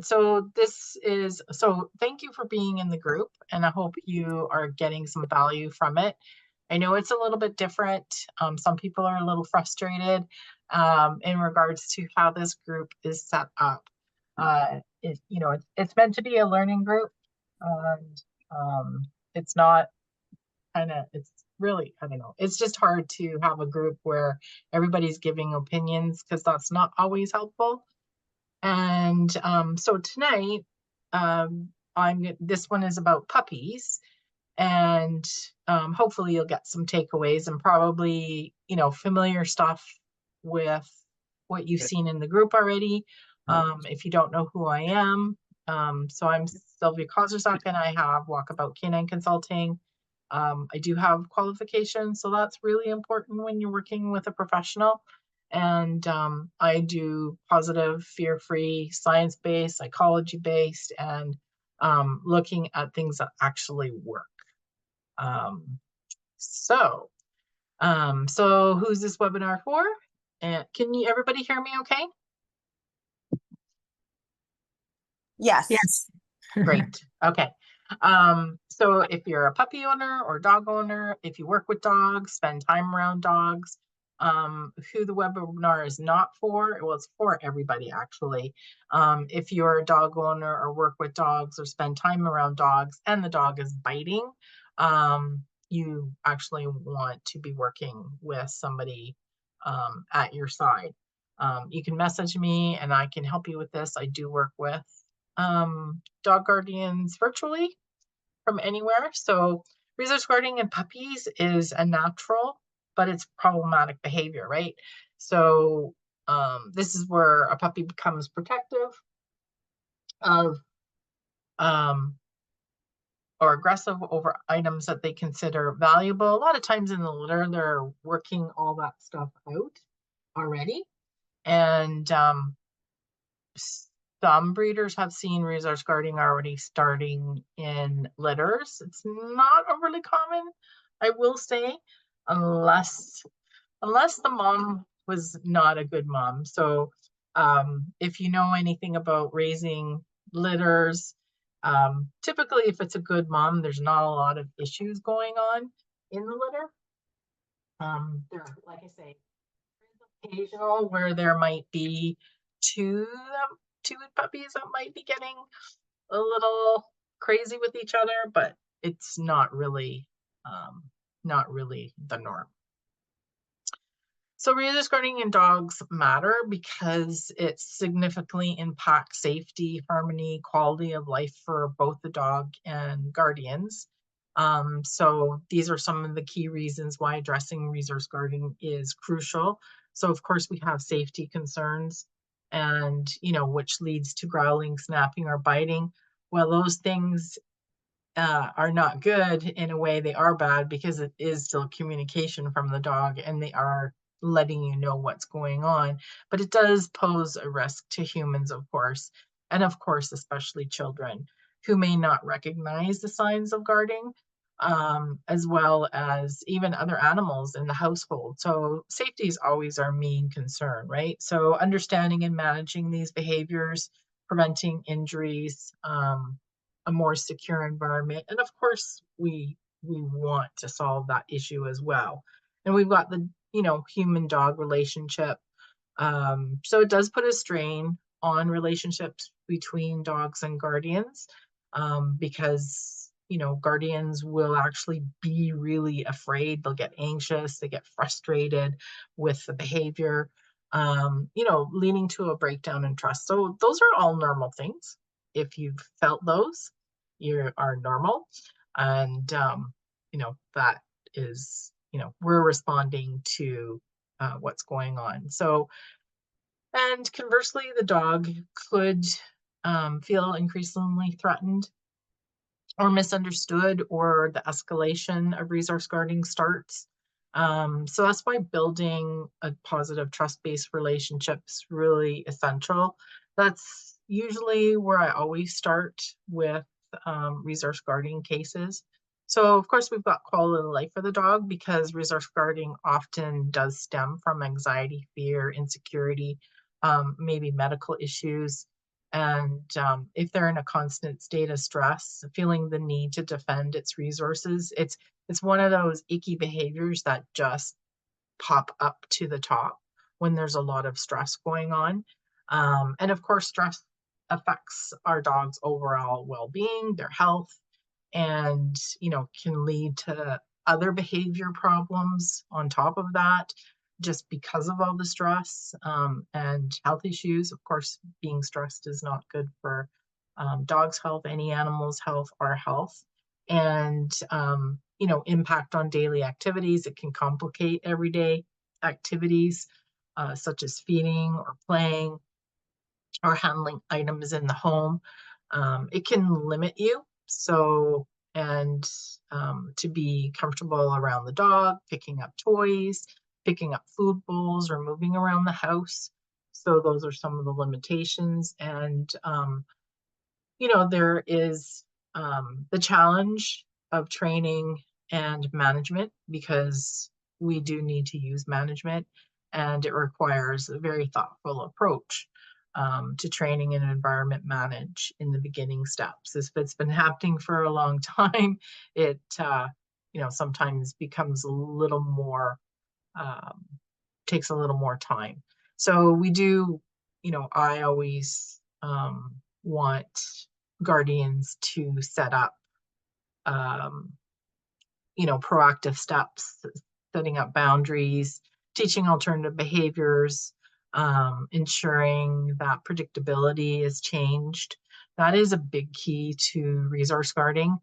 So thank you for being in the group, and I hope you are getting some value from it. I know it's a little bit different. Some people are a little frustrated in regards to how this group is set up. It's meant to be a learning group, and it's not it's really, I don't know, it's just hard to have a group where everybody's giving opinions because that's not always helpful. And so tonight, this one is about puppies, and hopefully you'll get some takeaways and probably, familiar stuff with what you've seen in the group already. If you don't know who I am, so I'm Sylvia Kozrzak, and I have Walkabout Canine Consulting. I do have qualifications, so that's really important when you're working with a professional. And I do positive, fear-free, science-based, psychology-based, and looking at things that actually work. Um, so, so who's this webinar for? And can everybody hear me okay? Yes. Yes. Great. Okay. So if you're a puppy owner or dog owner, if you work with dogs, spend time around dogs, who the webinar is not for, well, it's for everybody actually. If you're a dog owner or work with dogs or spend time around dogs and the dog is biting, you actually want to be working with somebody at your side. You can message me and I can help you with this. I do work with dog guardians virtually from anywhere. So resource guarding in puppies is a natural, but it's problematic behavior, right? So this is where a puppy becomes protective of or aggressive over items that they consider valuable. A lot of times in the litter, they're working all that stuff out already. And some breeders have seen resource guarding already starting in litters. It's not overly common, I will say, unless the mom was not a good mom. So if you know anything about raising litters, typically if it's a good mom, there's not a lot of issues going on in the litter. There, like I say, occasional where there might be two puppies that might be getting a little crazy with each other, but it's not really the norm. So resource guarding in dogs matter because it significantly impacts safety, harmony, quality of life for both the dog and guardians. So these are some of the key reasons why addressing resource guarding is crucial. So of course we have safety concerns, and which leads to growling, snapping, or biting. Well, those things are not good. In a way, they are bad because it is still communication from the dog and they are letting you know what's going on. But it does pose a risk to humans, of course, and of course, especially children who may not recognize the signs of guarding, as well as even other animals in the household. So safety is always our main concern, right? So understanding and managing these behaviors, preventing injuries, a more secure environment. And of course, we want to solve that issue as well. And we've got the, human dog relationship. So it does put a strain on relationships between dogs and guardians, because, guardians will actually be really afraid. They'll get anxious, they get frustrated with the behavior, leading to a breakdown in trust. So those are all normal things. If you've felt those, you are normal. And, that is, we're responding to what's going on. So, and conversely, the dog could feel increasingly threatened or misunderstood, or the escalation of resource guarding starts. So that's why building a positive trust-based relationship is really essential. That's usually where I always start with resource guarding cases. So of course we've got quality of life for the dog, because resource guarding often does stem from anxiety, fear, insecurity, maybe medical issues. And if they're in a constant state of stress, feeling the need to defend its resources, it's one of those icky behaviors that just pop up to the top when there's a lot of stress going on. And of course, stress affects our dog's overall well-being, their health, and can lead to other behavior problems on top of that, just because of all the stress, and health issues. Of course, being stressed is not good for dogs' health, any animal's health, our health. And impact on daily activities. It can complicate everyday activities, such as feeding or playing or handling items in the home. It can limit you. So, and to be comfortable around the dog, picking up toys, picking up food bowls, or moving around the house. So, those are some of the limitations. And there is the challenge of training and management, because we do need to use management, and it requires a very thoughtful approach to training and environment manage in the beginning steps. If it's been happening for a long time, it sometimes becomes a little more um, takes a little more time. So we do, I always want guardians to set up, um, proactive steps, setting up boundaries, teaching alternative behaviors, ensuring that predictability is changed. That is a big key to resource guarding.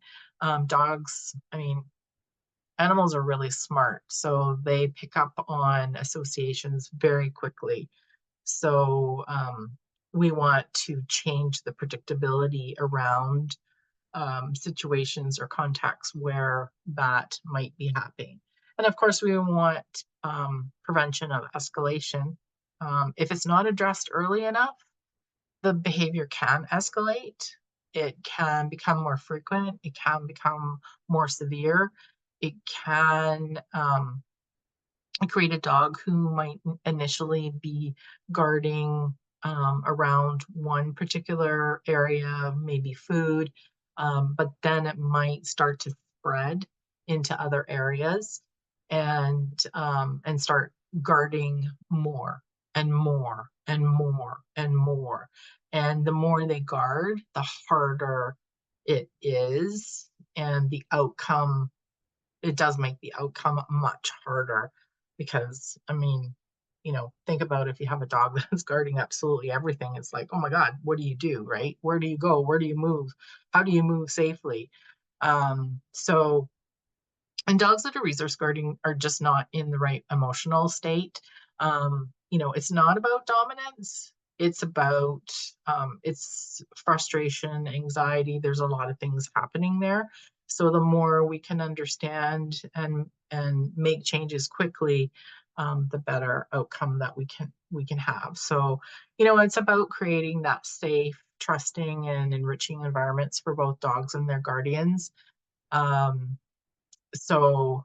Dogs, I mean, animals are really smart, so they pick up on associations very quickly. So we want to change the predictability around situations or contexts where that might be happening. And of course, we want prevention of escalation. If it's not addressed early enough, the behavior can escalate. It can become more frequent. It can become more severe. It can create a dog who might initially be guarding around one particular area, maybe food, but then it might start to spread into other areas, and start guarding more and more and more and more. And the more they guard, the harder it is, and the outcome it does make the outcome much harder, because I mean, think about if you have a dog that's guarding absolutely everything. It's like, oh my God, what do you do, right? Where do you go? Where do you move? How do you move safely? So and dogs that are resource guarding are just not in the right emotional state. It's not about dominance. It's about it's frustration, anxiety. There's a lot of things happening there. So the more we can understand and make changes quickly, the better outcome that we can have. So, it's about creating that safe, trusting, and enriching environments for both dogs and their guardians. Um, so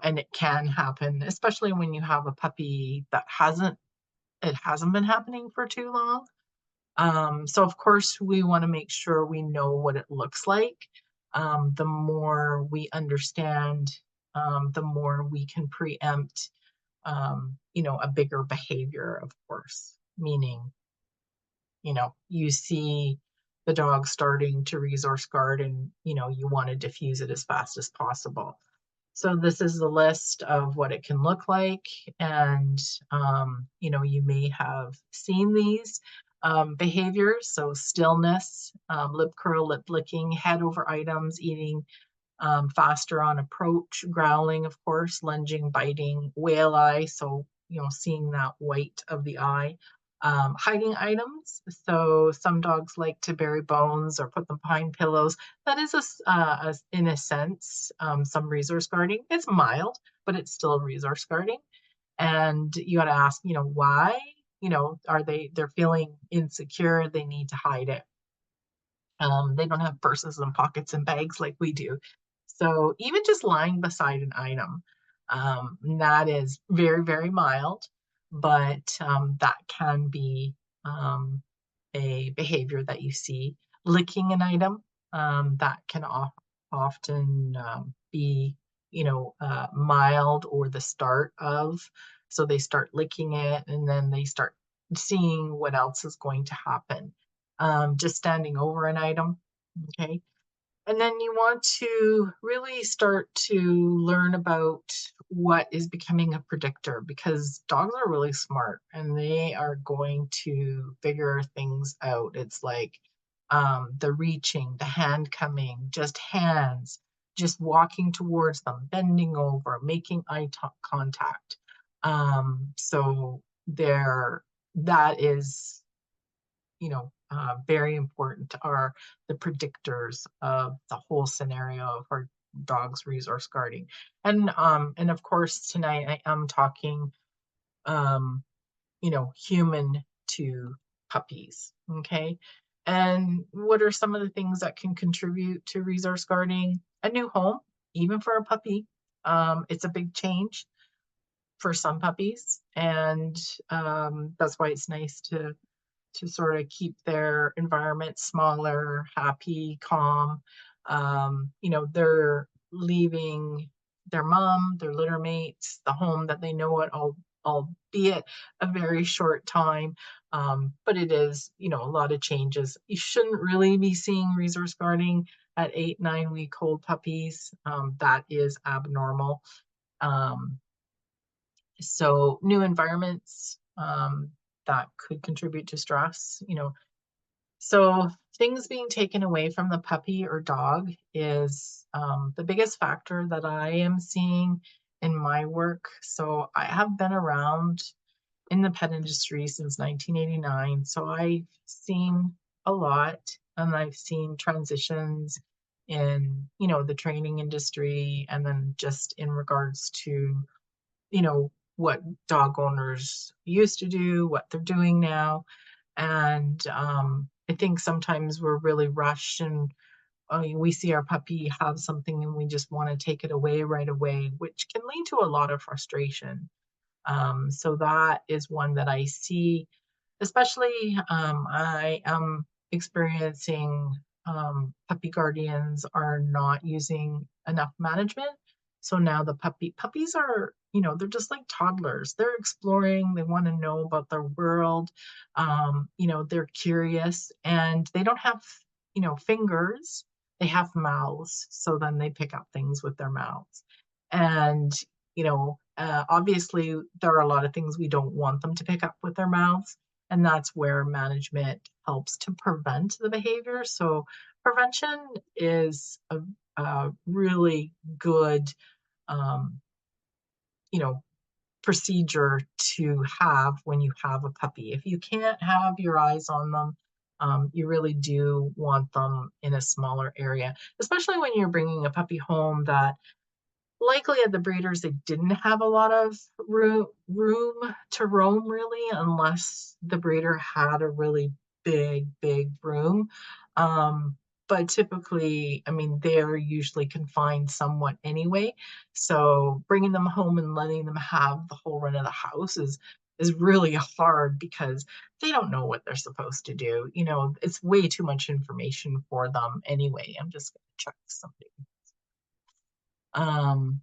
and it can happen, especially when you have a puppy that hasn't been happening for too long. So of course we want to make sure we know what it looks like. The more we understand, the more we can preempt a bigger behavior, of course, meaning you see the dog starting to resource guard, and you want to diffuse it as fast as possible. So this is the list of what it can look like. And you may have seen these behaviors. So stillness, lip curl, lip licking, head over items, eating faster on approach, growling, of course, lunging, biting, whale eye. So, seeing that white of the eye. Hiding items. So some dogs like to bury bones or put them behind pillows. That is, in a sense, some resource guarding. It's mild, but it's still resource guarding. And you got to ask, why? They're feeling insecure. They need to hide it. They don't have purses and pockets and bags like we do. So even just lying beside an item, that is very, very mild, but that can be um, a behavior that you see. Licking an item, that can often be, mild or the start of. So they start licking it and then they start seeing what else is going to happen. Just standing over an item, okay? And then you want to really start to learn about what is becoming a predictor because dogs are really smart and they are going to figure things out. It's like the reaching, the hand coming, just hands, just walking towards them, bending over, making contact. So there, that is very important are the predictors of the whole scenario of our dog's resource guarding. And of course, tonight I am talking, um, human to puppies. Okay. And what are some of the things that can contribute to resource guarding? A new home, even for a puppy. It's a big change for some puppies. And that's why it's nice to sort of keep their environment smaller, happy, calm. They're leaving their mom, their litter mates, the home that they know it, albeit a very short time. But it is, a lot of changes. You shouldn't really be seeing resource guarding at 8, 9 week old puppies. That is abnormal. Um, so new environments, that could contribute to stress. So things being taken away from the puppy or dog is the biggest factor that I am seeing in my work. So I have been around in the pet industry since 1989. So I've seen a lot and I've seen transitions in, the training industry and then just in regards to, what dog owners used to do, what they're doing now. And I think sometimes we're really rushed and we see our puppy have something and we just want to take it away right away, which can lead to a lot of frustration. So that is one that I see, especially I am experiencing puppy guardians are not using enough management. So now the puppies are, they're just like toddlers. They're exploring, they want to know about their world. They're curious and they don't have, fingers. They have mouths. So then they pick up things with their mouths. And obviously, there are a lot of things we don't want them to pick up with their mouths, and that's where management helps to prevent the behavior. So, prevention is a really good, um, you know, procedure to have when you have a puppy. If you can't have your eyes on them, you really do want them in a smaller area, especially when you're bringing a puppy home that likely at the breeders they didn't have a lot of room to roam really unless the breeder had a really big room. um but typically, I mean, they're usually confined somewhat anyway, so bringing them home and letting them have the whole run of the house is really hard because they don't know what they're supposed to do. It's way too much information for them anyway. I'm just going to check something. um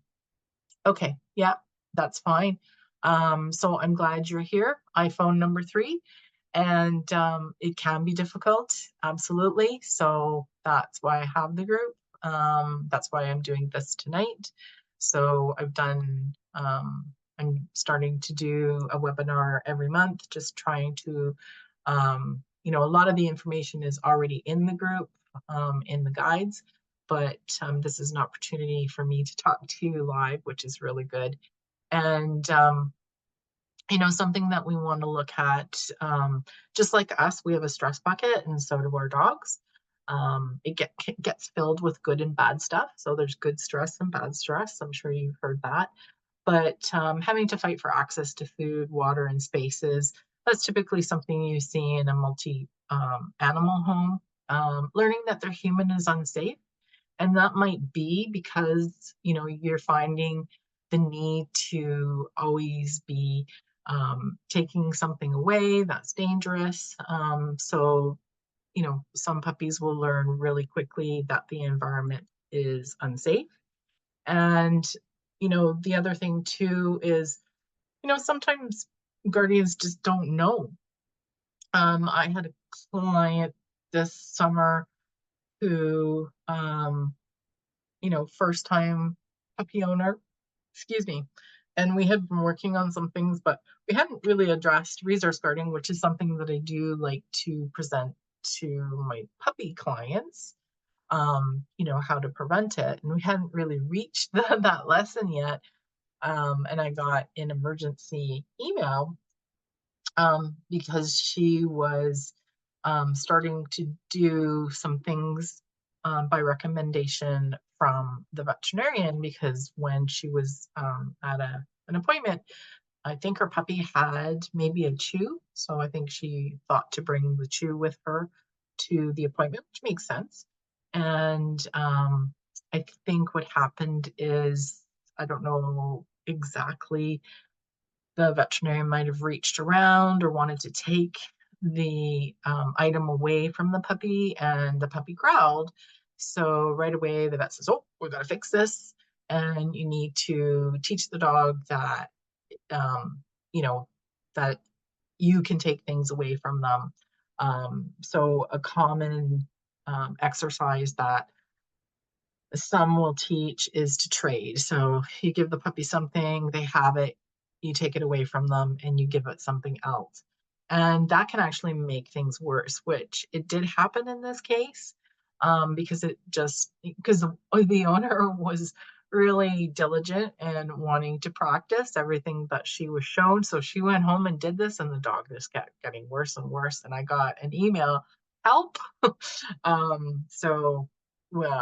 Okay, yeah, that's fine. So I'm glad you're here. iPhone number 3, and it can be difficult, absolutely. So that's why I have the group. That's why I'm doing this tonight. So I'm starting to do a webinar every month, just trying to, a lot of the information is already in the group, in the guides, but this is an opportunity for me to talk to you live, which is really good. And something that we want to look at, just like us, we have a stress bucket, and so do our dogs. It gets filled with good and bad stuff. So there's good stress and bad stress. I'm sure you've heard that. But having to fight for access to food, water, and spaces, that's typically something you see in a multi animal home. Learning that their human is unsafe, and that might be because you're finding the need to always be taking something away, that's dangerous. So, some puppies will learn really quickly that the environment is unsafe. And, the other thing too is, sometimes guardians just don't know. I had a client this summer who, first time puppy owner, excuse me. And we had been working on some things, but we hadn't really addressed resource guarding, which is something that I do like to present to my puppy clients, how to prevent it. And we hadn't really reached that lesson yet. And I got an emergency email because she was starting to do some things by recommendation from the veterinarian, because when she was at an appointment, I think her puppy had maybe a chew. So I think she thought to bring the chew with her to the appointment, which makes sense. And I think what happened is, I don't know exactly, the veterinarian might have reached around or wanted to take the item away from the puppy, and the puppy growled. So right away, the vet says, "Oh, we got to fix this. And you need to teach the dog that, um, you know, that you can take things away from them." So a common exercise that some will teach is to trade. So you give the puppy something, they have it, you take it away from them, and you give it something else. And that can actually make things worse, which it did happen in this case, because the owner was really diligent and wanting to practice everything that she was shown. So she went home and did this, and the dog just kept getting worse and worse. And I got an email, help. So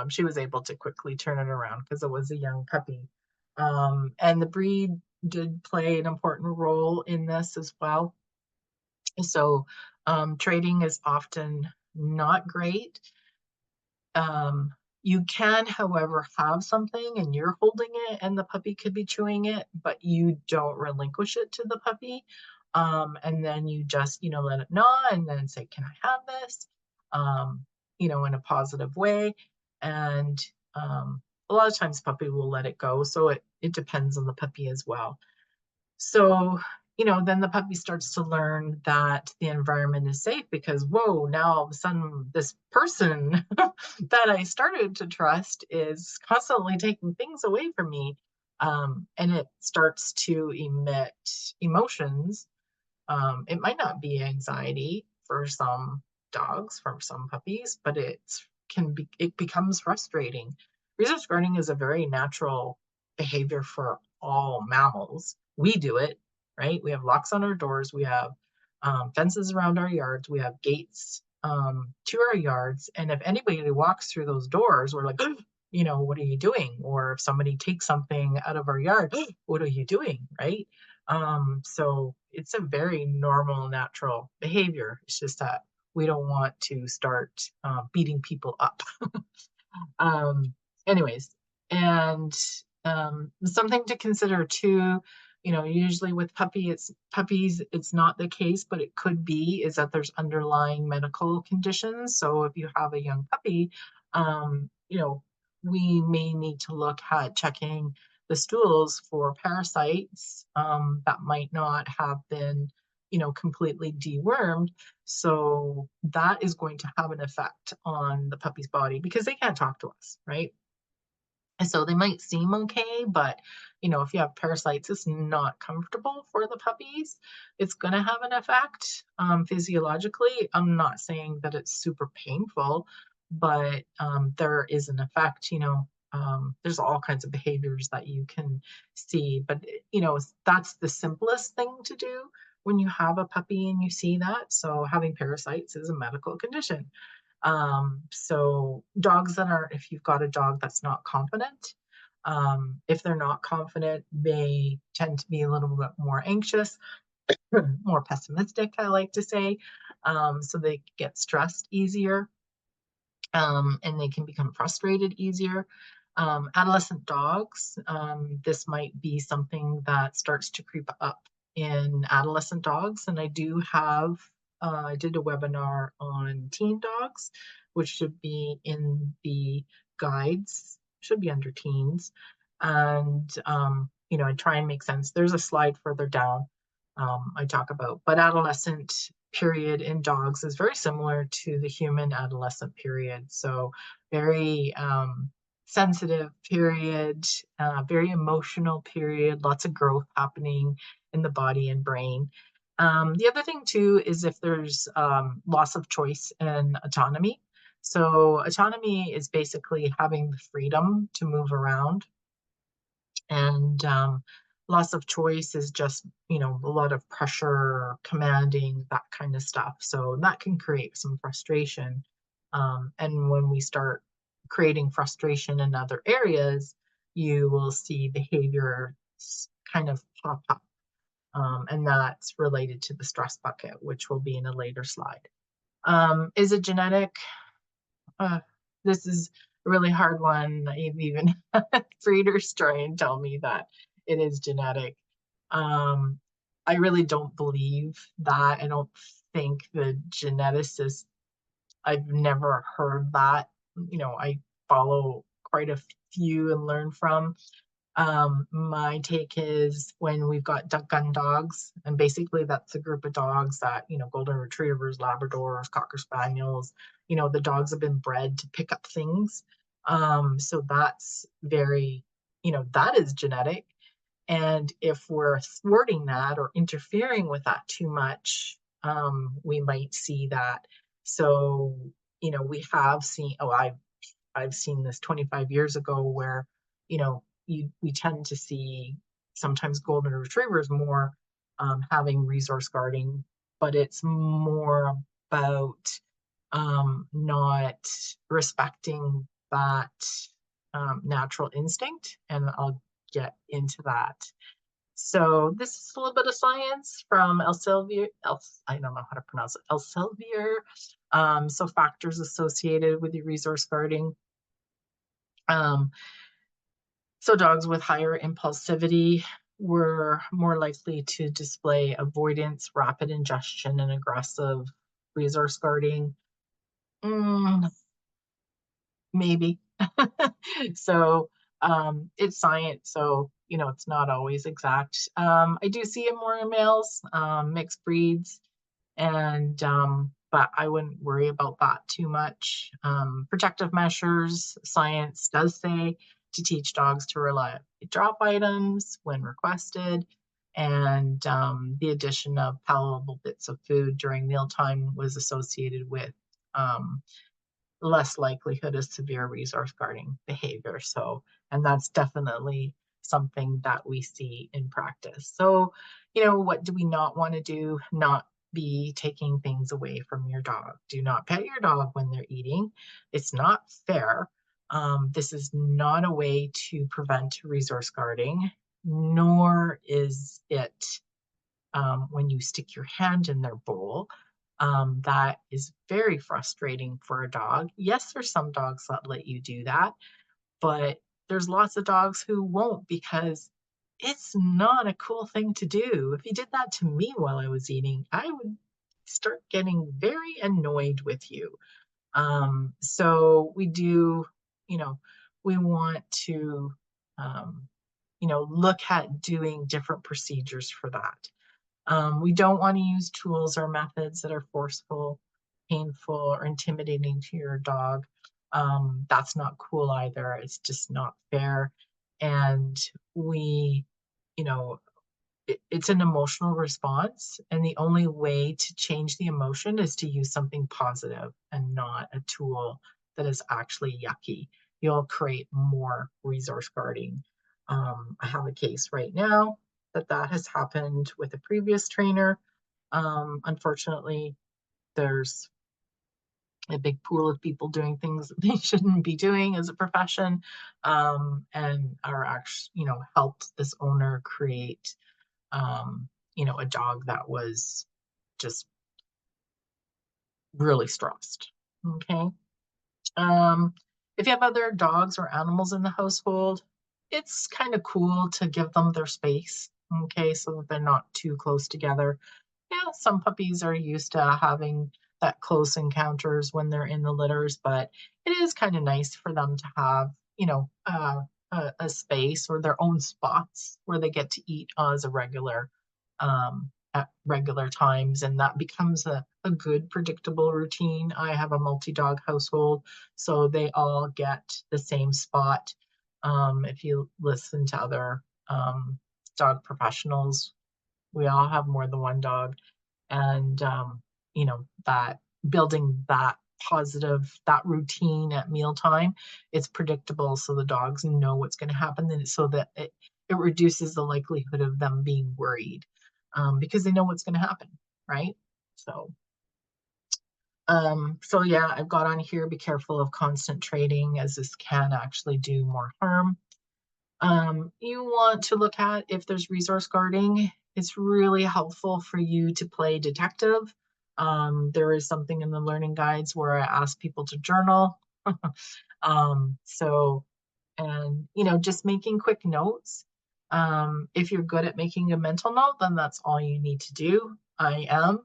she was able to quickly turn it around because it was a young puppy. And the breed did play an important role in this as well. So trading is often not great. um, you can, however, have something and you're holding it and the puppy could be chewing it, but you don't relinquish it to the puppy. And then you just, let it gnaw and then say, "Can I have this?" In a positive way. And a lot of times puppy will let it go. So it depends on the puppy as well. So, then the puppy starts to learn that the environment is safe, because, whoa, now all of a sudden this person that I started to trust is constantly taking things away from me. And it starts to emit emotions. It might not be anxiety for some dogs, for some puppies, but it becomes frustrating. Resource guarding is a very natural behavior for all mammals. We do it, right? We have locks on our doors, we have fences around our yards, we have gates to our yards, and if anybody walks through those doors, we're like, "What are you doing?" Or if somebody takes something out of our yard, "What are you doing?" Right? So it's a very normal, natural behavior. It's just that we don't want to start beating people up. um, Anyways, and something to consider too, usually with puppies, it's not the case, but it could be, is that there's underlying medical conditions. So if you have a young puppy, we may need to look at checking the stools for parasites that might not have been, completely dewormed. So that is going to have an effect on the puppy's body because they can't talk to us, right? And so they might seem okay, but if you have parasites, it's not comfortable for the puppies. It's going to have an effect physiologically. I'm not saying that it's super painful, but there is an effect. There's all kinds of behaviors that you can see, but that's the simplest thing to do when you have a puppy and you see that. So having parasites is a medical condition. So dogs that are, if you've got a dog that's not confident, if they're not confident, they tend to be a little bit more anxious, more pessimistic, I like to say. So they get stressed easier, and they can become frustrated easier. Adolescent dogs, this might be something that starts to creep up in adolescent dogs, and I do have, I did a webinar on teen dogs, which should be in the guides, should be under teens. And, I try and make sense. There's a slide further down I talk about, but adolescent period in dogs is very similar to the human adolescent period. So very sensitive period, very emotional period, lots of growth happening in the body and brain. The other thing too is if there's loss of choice and autonomy. So autonomy is basically having the freedom to move around, and loss of choice is just a lot of pressure, commanding, that kind of stuff. So that can create some frustration, and when we start creating frustration in other areas, you will see behavior kind of pop up, and that's related to the stress bucket, which will be in a later slide. Is it genetic? uh, this is a really hard one. I've even breeders try and tell me that it is genetic. Um, I really don't believe that. I don't think the geneticist, I've never heard that. I follow quite a few and learn from. My take is when we've got duck gun dogs, and basically that's a group of dogs that, golden retrievers, Labradors, Cocker Spaniels, the dogs have been bred to pick up things. So that's very, that is genetic. And if we're thwarting that or interfering with that too much, we might see that. So, we have seen, I've seen this 25 years ago where, we tend to see sometimes golden retrievers more having resource guarding, but it's more about not respecting that natural instinct. And I'll get into that. So this is a little bit of science from Elsevier. I don't know how to pronounce it. Elsevier. So factors associated with your resource guarding. Um, so dogs with higher impulsivity were more likely to display avoidance, rapid ingestion, and aggressive resource guarding. Mm, maybe. So it's science, so it's not always exact. I do see it more in males, mixed breeds, and but I wouldn't worry about that too much. Protective measures, science does say to teach dogs to reliably drop items when requested, and the addition of palatable bits of food during mealtime was associated with um, less likelihood of severe resource guarding behavior. So, and that's definitely something that we see in practice. So, what do we not want to do? Not be taking things away from your dog. Do not pet your dog when they're eating. It's not fair. This is not a way to prevent resource guarding, nor is it when you stick your hand in their bowl. That is very frustrating for a dog. Yes, there's some dogs that let you do that, but there's lots of dogs who won't because it's not a cool thing to do. If you did that to me while I was eating, I would start getting very annoyed with you. So we do, you know, we want to, um, look at doing different procedures for that. We don't want to use tools or methods that are forceful, painful, or intimidating to your dog. That's not cool either. It's just not fair. And we, you know, it's an emotional response. And the only way to change the emotion is to use something positive and not a tool that is actually yucky. You'll create more resource guarding. I have a case right now that has happened with a previous trainer. Unfortunately, there's a big pool of people doing things that they shouldn't be doing as a profession, and are actually, helped this owner create, a dog that was just really stressed. Okay. Um, if you have other dogs or animals in the household, it's kind of cool to give them their space. Okay, so that they're not too close together. Yeah, some puppies are used to having that close encounters when they're in the litters, but it is kind of nice for them to have, a space or their own spots where they get to eat as a regular, at regular times, and that becomes a good predictable routine. I have a multi-dog household, so they all get the same spot. If you listen to other dog professionals, we all have more than one dog, and that building that positive, that routine at mealtime, it's predictable, so the dogs know what's going to happen, and so that it reduces the likelihood of them being worried, because they know what's going to happen, right? So yeah, I've got on here, be careful of constant trading, as this can actually do more harm. You want to look at if there's resource guarding. It's really helpful for you to play detective. There is something in the learning guides where I ask people to journal. So, and just making quick notes. If you're good at making a mental note, then that's all you need to do. I am,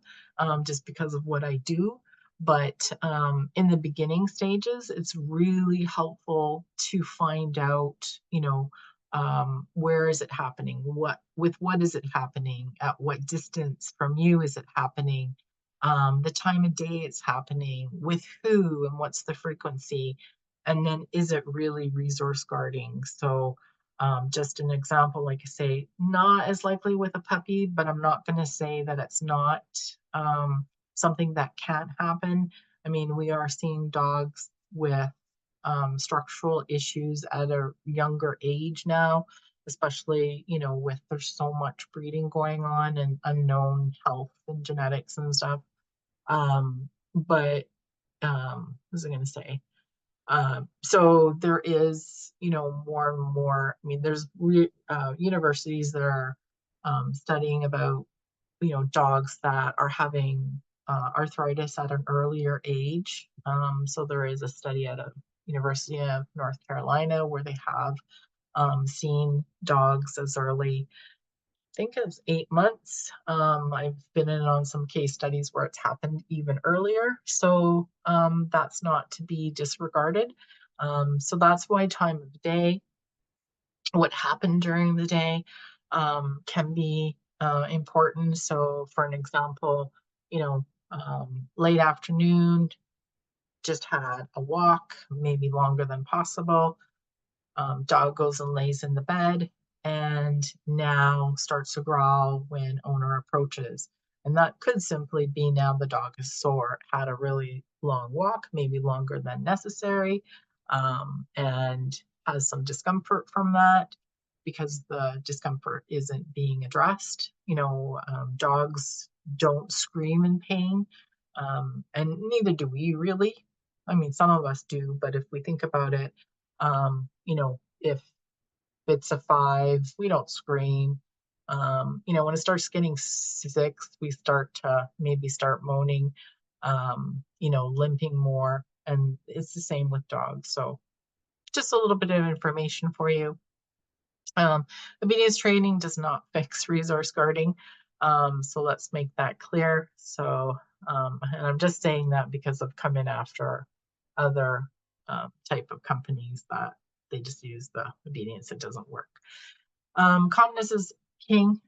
just because of what I do. But in the beginning stages, it's really helpful to find out, where is it happening? What is it happening? At what distance from you is it happening? The time of day it's happening, with who, and what's the frequency? And then is it really resource guarding? So just an example, like I say, not as likely with a puppy, but I'm not going to say that it's not something that can't happen. I mean, we are seeing dogs with structural issues at a younger age now, especially, with there's so much breeding going on and unknown health and genetics and stuff. But what was I going to say? So there is, more and more. I mean, there's universities that are studying about, dogs that are having arthritis at an earlier age. So there is a study at a University of North Carolina where they have seen dogs as early, I think it was 8 months. I've been in on some case studies where it's happened even earlier. So that's not to be disregarded. So that's why time of day, what happened during the day, can be important. So, for an example, late afternoon, just had a walk, maybe longer than possible. Dog goes and lays in the bed and now starts to growl when owner approaches. And that could simply be now the dog is sore, had a really long walk, maybe longer than necessary, and has some discomfort from that because the discomfort isn't being addressed. Dogs don't scream in pain, and neither do we really. I mean, some of us do, but if we think about it, if it's a 5, we don't scream. When it starts getting 6, we start to maybe start moaning, limping more. And it's the same with dogs. So just a little bit of information for you. Um, Obedience training does not fix resource guarding. So let's make that clear. So, and I'm just saying that because I've come in after other type of companies that they just use the obedience, it doesn't work. Calmness is king.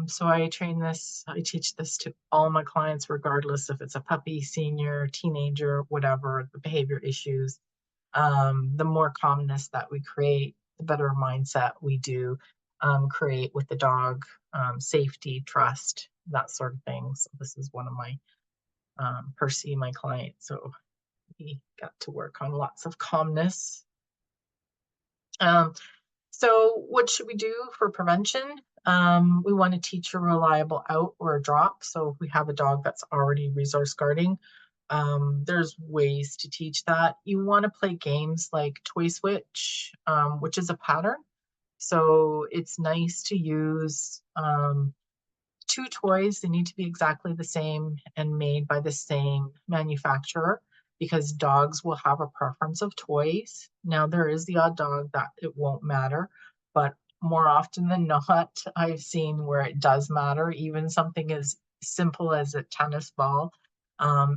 So I teach this to all my clients, regardless if it's a puppy, senior, teenager, whatever, the behavior issues. The more calmness that we create, the better mindset we do create with the dog, safety, trust, that sort of thing. So this is one of my Percy, my client. So we got to work on lots of calmness. Um, so what should we do for prevention? We want to teach a reliable out or a drop. So if we have a dog that's already resource guarding, there's ways to teach that. You want to play games like Toy Switch, which is a pattern. So it's nice to use two toys. They need to be exactly the same and made by the same manufacturer because dogs will have a preference of toys. Now, there is the odd dog that it won't matter, but more often than not, I've seen where it does matter, even something as simple as a tennis ball.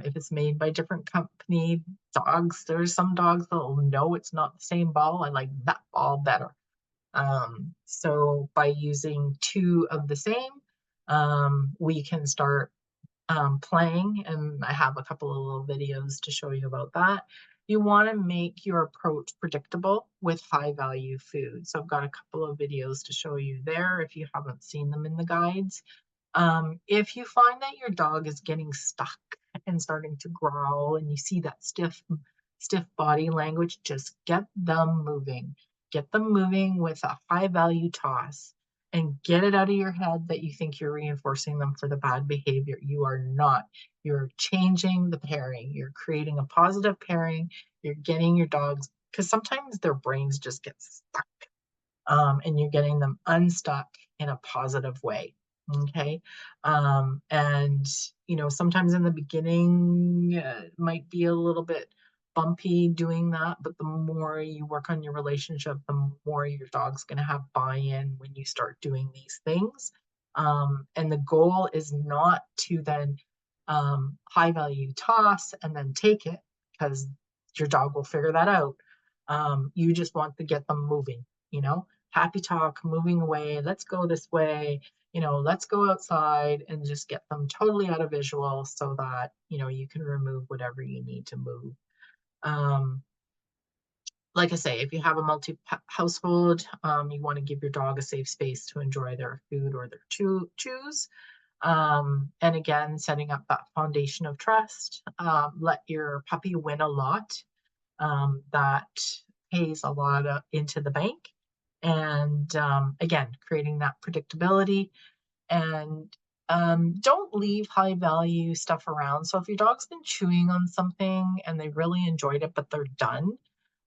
If it's made by different company dogs, there's some dogs that'll know it's not the same ball. I like that ball better. So by using two of the same, we can start playing, and I have a couple of little videos to show you about that. You want to make your approach predictable with high value food. So I've got a couple of videos to show you there if you haven't seen them in the guides. If you find that your dog is getting stuck and starting to growl and you see that stiff body language, just get them moving. Get them moving with a high value toss and get it out of your head that you think you're reinforcing them for the bad behavior. You are not. You're changing the pairing. You're creating a positive pairing. You're getting your dogs, because sometimes their brains just get stuck, and you're getting them unstuck in a positive way. Okay. And, sometimes in the beginning, it might be a little bit bumpy doing that, but the more you work on your relationship, the more your dog's going to have buy in when you start doing these things. And the goal is not to then high value toss and then take it, because your dog will figure that out. You just want to get them moving, happy talk, moving away, let's go this way, let's go outside, and just get them totally out of visual so that, you can remove whatever you need to move. Um, like I say, if you have a multi household, you want to give your dog a safe space to enjoy their food or their chews. And again, setting up that foundation of trust. Let your puppy win a lot. That pays a lot into the bank. And again, creating that predictability. And don't leave high value stuff around. So if your dog's been chewing on something and they really enjoyed it, but they're done,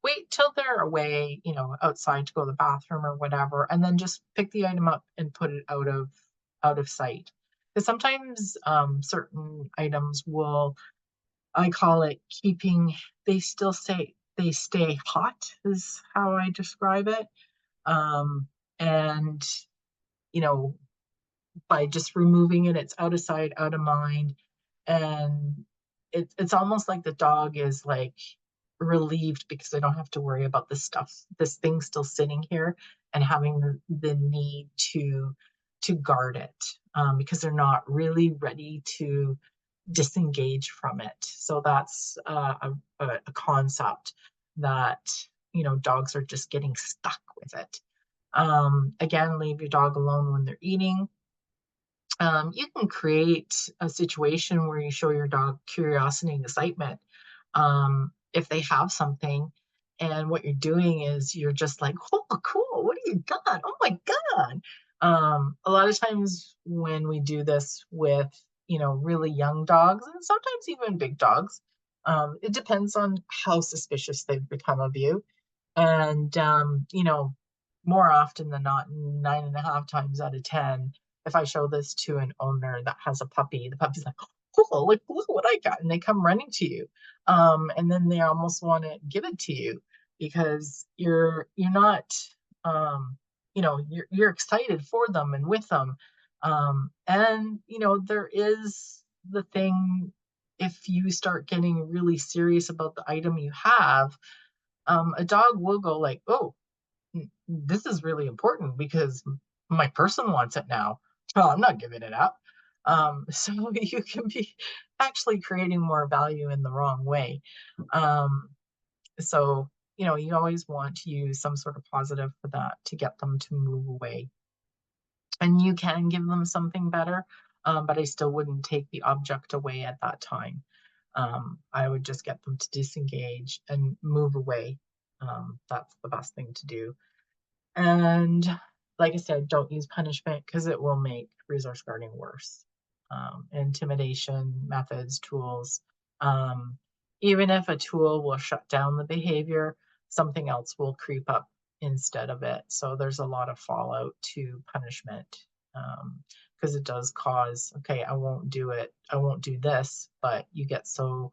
wait till they're away, outside to go to the bathroom or whatever, and then just pick the item up and put it out of sight. Because sometimes certain items will, I call it keeping, they stay hot is how I describe it. Um, and you know, by just removing it, it's out of sight, out of mind. And it's almost like the dog is like relieved because they don't have to worry about this thing still sitting here and having the need to guard it, because they're not really ready to disengage from it. So that's a concept that, dogs are just getting stuck with it. Again, leave your dog alone when they're eating. You can create a situation where you show your dog curiosity and excitement. If they have something, and what you're doing is you're just like, oh, cool, what do you got? Oh my God. A lot of times when we do this with, really young dogs, and sometimes even big dogs, it depends on how suspicious they've become of you. And, more often than not, 9.5 times out of 10, if I show this to an owner that has a puppy, the puppy's like, oh, look what I got. And they come running to you. And then they almost want to give it to you because you're not, you're excited for them and with them. And, there is the thing, if you start getting really serious about the item you have, a dog will go like, oh, this is really important because my person wants it now. Well, I'm not giving it up. So you can be actually creating more value in the wrong way. Um, so, you always want to use some sort of positive for that to get them to move away. And you can give them something better, but I still wouldn't take the object away at that time. I would just get them to disengage and move away. That's the best thing to do. And like I said, don't use punishment because it will make resource guarding worse. Intimidation methods, tools. Um, Even if a tool will shut down the behavior, something else will creep up instead of it. So there's a lot of fallout to punishment, because it does cause, okay, I won't do it, I won't do this, but you get so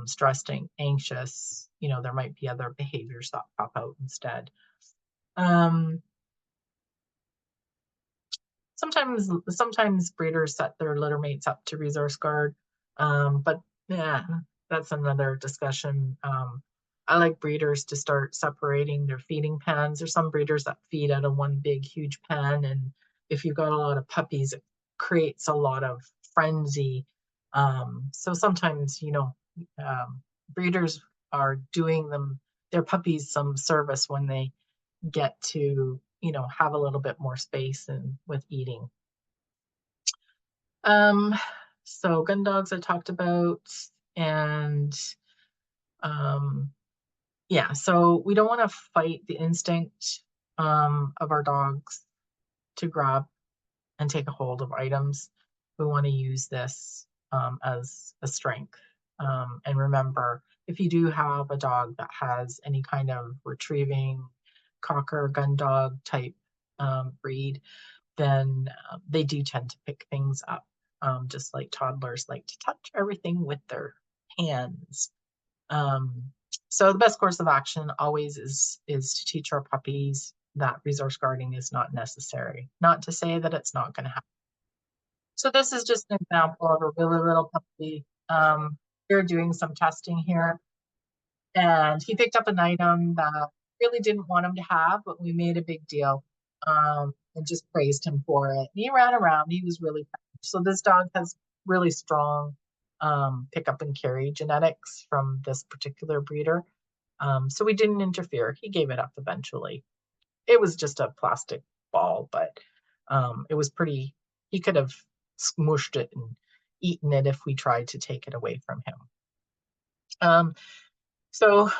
stressed and anxious, there might be other behaviors that pop out instead. Um, sometimes breeders set their litter mates up to resource guard. But yeah, that's another discussion. I like breeders to start separating their feeding pans. There's some breeders that feed out of one big huge pan, and if you've got a lot of puppies, it creates a lot of frenzy. So sometimes, breeders are doing their puppies some service when they get to, have a little bit more space and with eating. Um, so gun dogs I talked about, and um, yeah, so we don't want to fight the instinct of our dogs to grab and take a hold of items. We want to use this as a strength. And remember, if you do have a dog that has any kind of retrieving cocker gun dog type breed, then they do tend to pick things up, just like toddlers like to touch everything with their hands. Um, so the best course of action always is to teach our puppies that resource guarding is not necessary. Not to say that it's not going to happen. So this is just an example of a really little puppy. We're doing some testing here, and he picked up an item that really didn't want him to have, but we made a big deal and just praised him for it. And he ran around. He was really proud. So this dog has really strong pick up and carry genetics from this particular breeder. So we didn't interfere. He gave it up eventually. It was just a plastic ball, but it was pretty. He could have smushed it and eaten it if we tried to take it away from him. So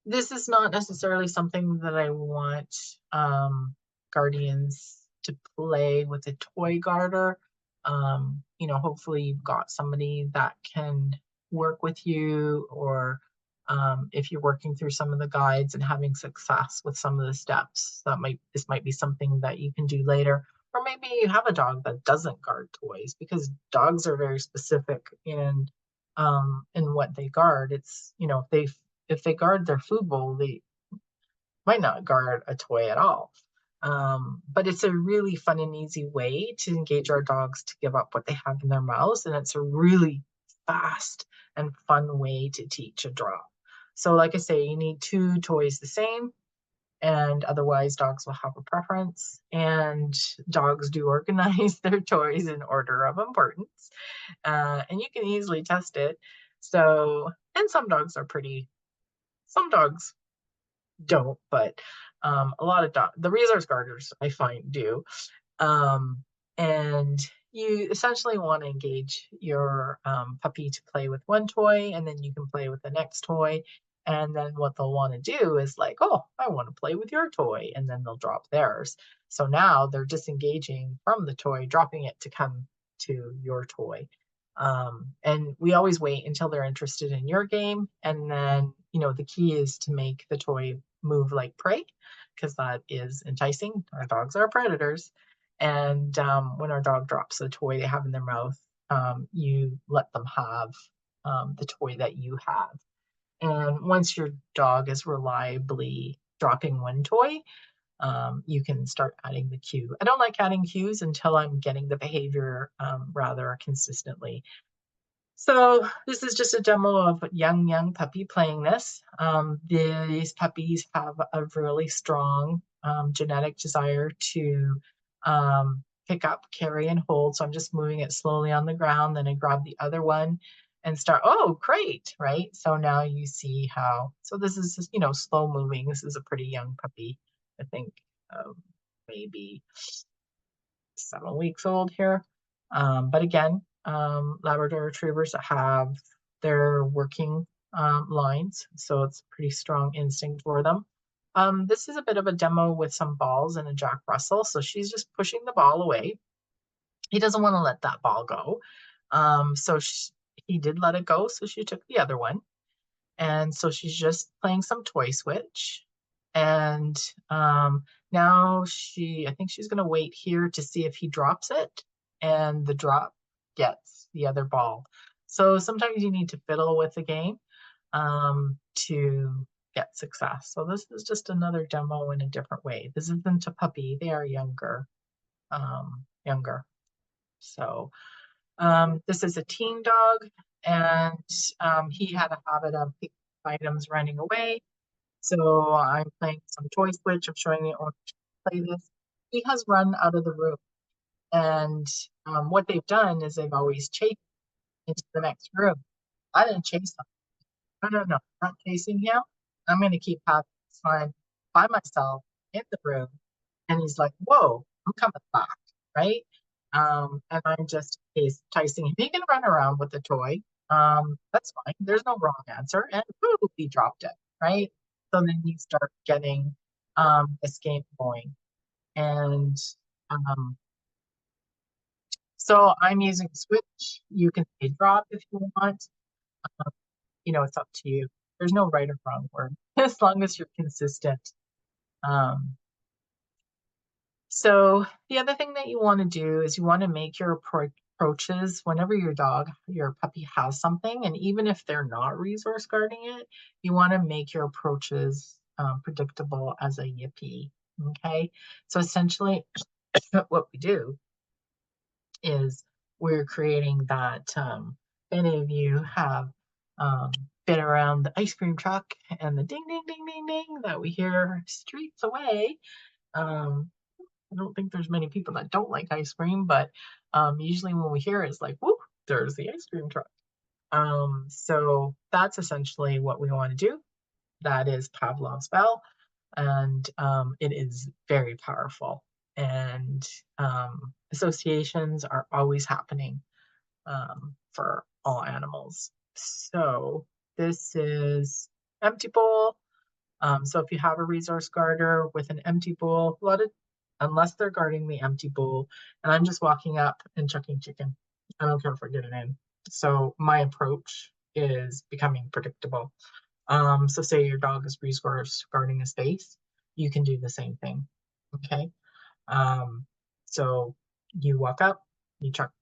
this is not necessarily something that I want guardians to play with a toy garter. Hopefully you've got somebody that can work with you, or if you're working through some of the guides and having success with some of the steps, this might be something that you can do later. Or maybe you have a dog that doesn't guard toys, because dogs are very specific in what they guard. It's, if they guard their food bowl, they might not guard a toy at all. But it's a really fun and easy way to engage our dogs to give up what they have in their mouths. And it's a really fast and fun way to teach a drop. So, like I say, you need two toys the same, and otherwise, dogs will have a preference. And dogs do organize their toys in order of importance. And you can easily test it. So, and some dogs don't, but a lot of the resource guarders I find do. Um, and you essentially want to engage your puppy to play with one toy, and then you can play with the next toy. And then what they'll want to do is like, oh, I want to play with your toy. And then they'll drop theirs. So now they're disengaging from the toy, dropping it to come to your toy. And we always wait until they're interested in your game. And then, the key is to make the toy move like prey, because that is enticing. Our dogs are predators. And when our dog drops the toy they have in their mouth, you let them have the toy that you have. And once your dog is reliably dropping one toy, you can start adding the cue. I don't like adding cues until I'm getting the behavior rather consistently. So this is just a demo of a young puppy playing this. These puppies have a really strong genetic desire to pick up, carry, and hold. So I'm just moving it slowly on the ground. Then I grab the other one and start, oh, great, right? So now you see so this is just, slow moving. This is a pretty young puppy, I think maybe 7 weeks old here. But again, Labrador retrievers have their working lines, so it's a pretty strong instinct for them. This is a bit of a demo with some balls and a Jack Russell. So she's just pushing the ball away. He doesn't want to let that ball go. He did let it go, so she took the other one. And so she's just playing some toy switch. And now I think she's going to wait here to see if he drops it, and the drop gets the other ball. So sometimes you need to fiddle with the game to get success. So this is just another demo in a different way. This isn't a puppy, they are younger. younger. So this is a teen dog, and he had a habit of picking items running away. So I'm playing some toy switch. I'm showing the owner to play this. He has run out of the room, and what they've done is they've always chased into the next room. I didn't chase him. No, no, no, I'm not chasing him. I'm going to keep having this fun by myself in the room. And he's like, whoa, I'm coming back, right? And I'm just enticing him. He can run around with the toy. That's fine. There's no wrong answer. And whoo, he dropped it, right? So then you start getting this game going. And um, so I'm using switch. You can say drop if you want. It's up to you. There's no right or wrong word as long as you're consistent. Um, So the other thing that you want to do is you want to make your approaches whenever your puppy has something, and even if they're not resource guarding it, you want to make your approaches predictable as a yippee. Okay, so essentially, what we do is we're creating that. Any of you have um, been around the ice cream truck and the ding, ding, ding, ding, ding that we hear streets away. Um, I don't think there's many people that don't like ice cream, but usually when we hear it, it's like, whoop, there's the ice cream truck. So that's essentially what we want to do. That is Pavlov's bell, and it is very powerful. And associations are always happening for all animals. So this is empty bowl. So if you have a resource guarder with an empty bowl, unless they're guarding the empty bowl, and I'm just walking up and chucking chicken. I don't care if I get it in. So my approach is becoming predictable. So say your dog is resource guarding a space, you can do the same thing. Okay. Um, so you walk up, you chuck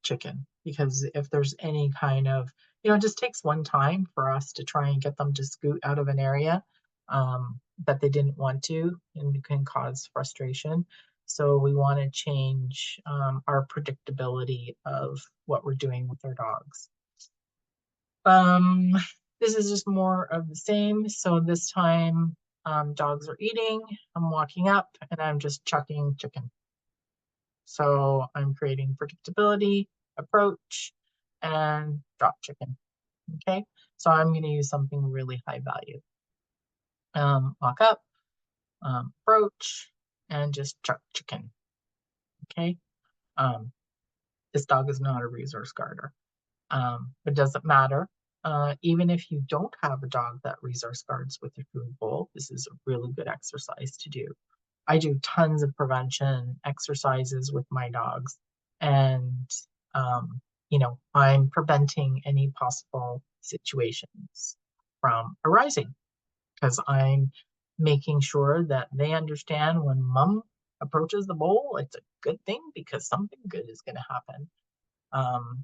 chicken, because if there's any kind of, it just takes one time for us to try and get them to scoot out of an area that they didn't want to, and it can cause frustration. So we want to change our predictability of what we're doing with our dogs. Um, this is just more of the same. So this time, dogs are eating. I'm walking up and I'm just chucking chicken. So I'm creating predictability, approach, and drop chicken. Okay. So I'm going to use something really high value. Walk up, approach, and just chuck chicken. Okay. Um, this dog is not a resource guarder. It doesn't matter. Even if you don't have a dog that resource guards with your food bowl, this is a really good exercise to do. I do tons of prevention exercises with my dogs, and I'm preventing any possible situations from arising, because I'm making sure that they understand when mom approaches the bowl, it's a good thing because something good is going to happen.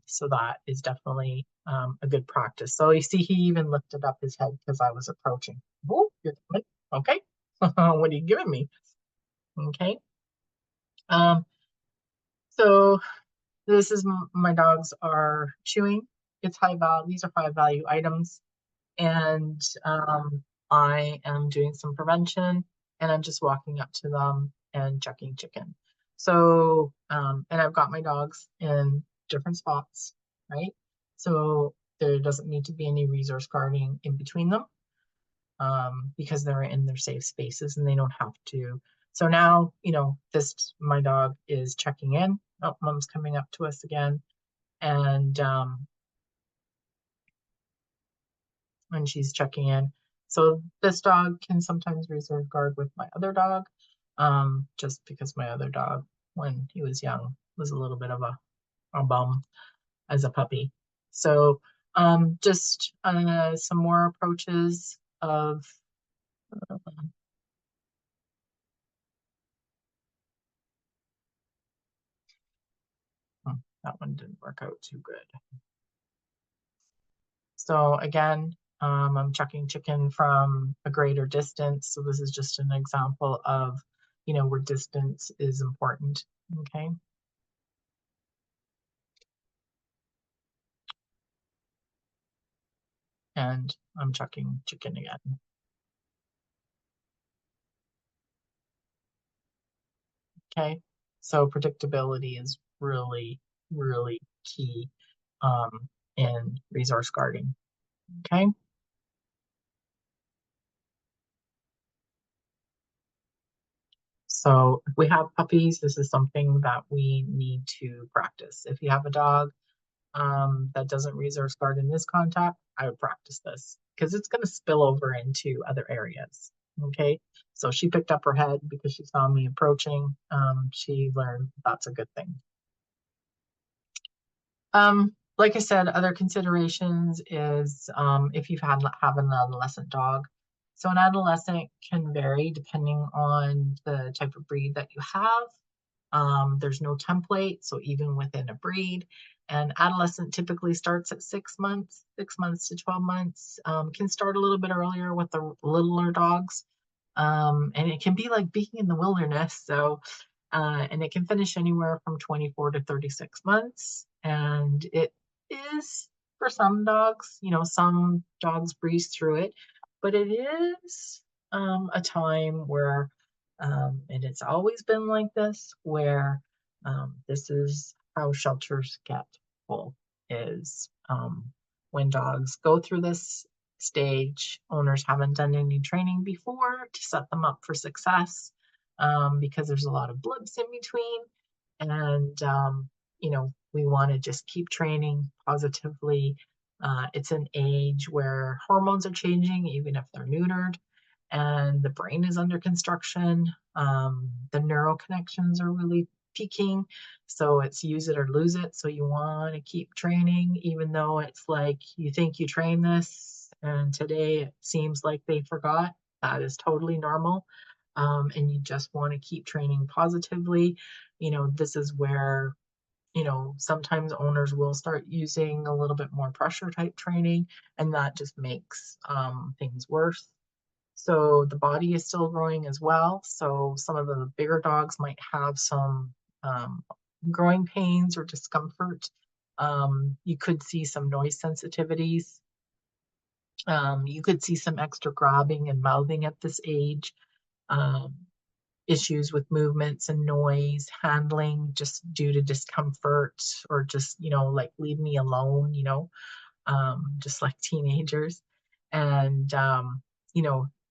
So that is definitely a good practice. So you see, he even lifted up his head because I was approaching. Oh, you're coming. Okay. What are you giving me? Okay. Um, so this is my dogs are chewing. It's high value. These are high value items. And I am doing some prevention, and I'm just walking up to them and checking chicken. So, and I've got my dogs in different spots, right? So there doesn't need to be any resource guarding in between them, because they're in their safe spaces and they don't have to. So now, my dog is checking in. Oh, mom's coming up to us again. And when she's checking in. So this dog can sometimes reserve guard with my other dog, just because my other dog, when he was young, was a little bit of a bum as a puppy. So just some more approaches of that one didn't work out too good. So again, I'm chucking chicken from a greater distance. So this is just an example of, where distance is important. Okay. And I'm checking chicken again. Okay. So predictability is really, really key in resource guarding. Okay. So if we have puppies, this is something that we need to practice. If you have a dog that doesn't resource guard in this contact, I would practice this because it's going to spill over into other areas. Okay. So she picked up her head because she saw me approaching. She learned that's a good thing. Like I said, other considerations is if you've have an adolescent dog. So an adolescent can vary depending on the type of breed that you have. There's no template, so even within a breed, and adolescent typically starts at 6 months, 6 months to 12 months. Can start a little bit earlier with the littler dogs. And it can be like being in the wilderness. So and it can finish anywhere from 24 to 36 months. And it is for some dogs, some dogs breeze through it, but it is a time where, and it's always been like this, where this is how shelters get full is when dogs go through this stage, owners haven't done any training before to set them up for success because there's a lot of blips in between. And, we want to just keep training positively. It's an age where hormones are changing, even if they're neutered, and the brain is under construction. The neural connections are really peaking. So it's use it or lose it. So you want to keep training, even though it's like you think you train this, and today it seems like they forgot. That is totally normal. And you just want to keep training positively. This is where, sometimes owners will start using a little bit more pressure type training, and that just makes things worse. So the body is still growing as well. So some of the bigger dogs might have some um, growing pains or discomfort. You could see some noise sensitivities. You could see some extra grabbing and mouthing at this age. Um, Issues with movements and noise, handling just due to discomfort or just, like leave me alone, just like teenagers. And,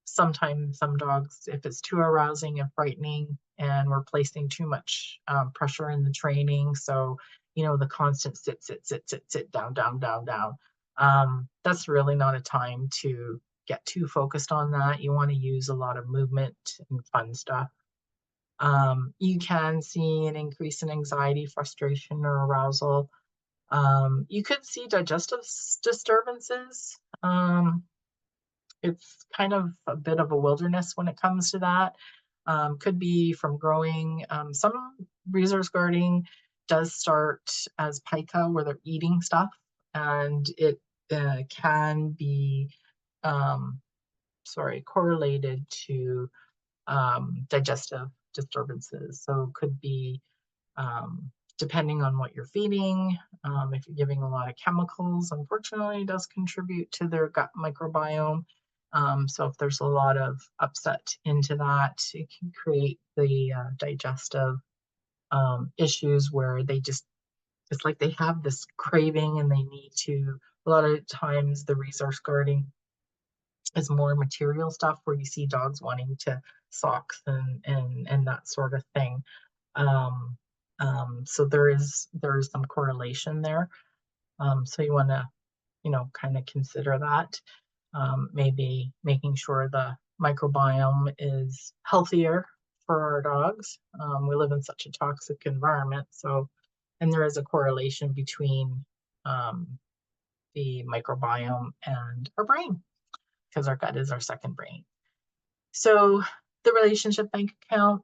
sometimes some dogs, if it's too arousing and frightening and we're placing too much pressure in the training. So, the constant sit, sit, sit, sit, sit, down, down, down, down. That's really not a time to get too focused on that. You want to use a lot of movement and fun stuff. You can see an increase in anxiety, frustration, or arousal. You could see digestive disturbances. It's kind of a bit of a wilderness when it comes to that. Could be from growing. Some resource guarding does start as pica, where they're eating stuff, and it can be, um, correlated to digestive disturbances. So could be depending on what you're feeding. If you're giving a lot of chemicals, unfortunately, it does contribute to their gut microbiome. So if there's a lot of upset into that, it can create the digestive issues where it's like they have this craving and they need to, a lot of times the resource guarding is more material stuff where you see dogs wanting to socks and that sort of thing. Um, so there is some correlation there. So you want to, kind of consider that. Maybe making sure the microbiome is healthier for our dogs. We live in such a toxic environment, so and there is a correlation between um, the microbiome and our brain because our gut is our second brain. So the relationship bank account.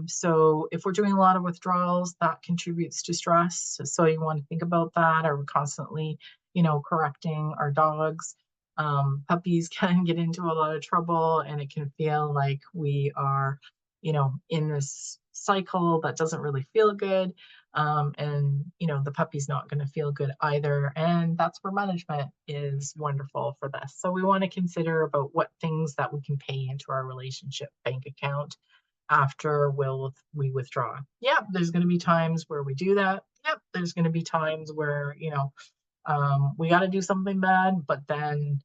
So if we're doing a lot of withdrawals, that contributes to stress. So you want to think about that. Are we constantly, correcting our dogs? Puppies can get into a lot of trouble and it can feel like we are in this cycle that doesn't really feel good. And, the puppy's not going to feel good either. And that's where management is wonderful for this. So we want to consider about what things that we can pay into our relationship bank account after we withdraw. Yeah, there's going to be times where we do that. Yep, there's going to be times where, we got to do something bad, but then,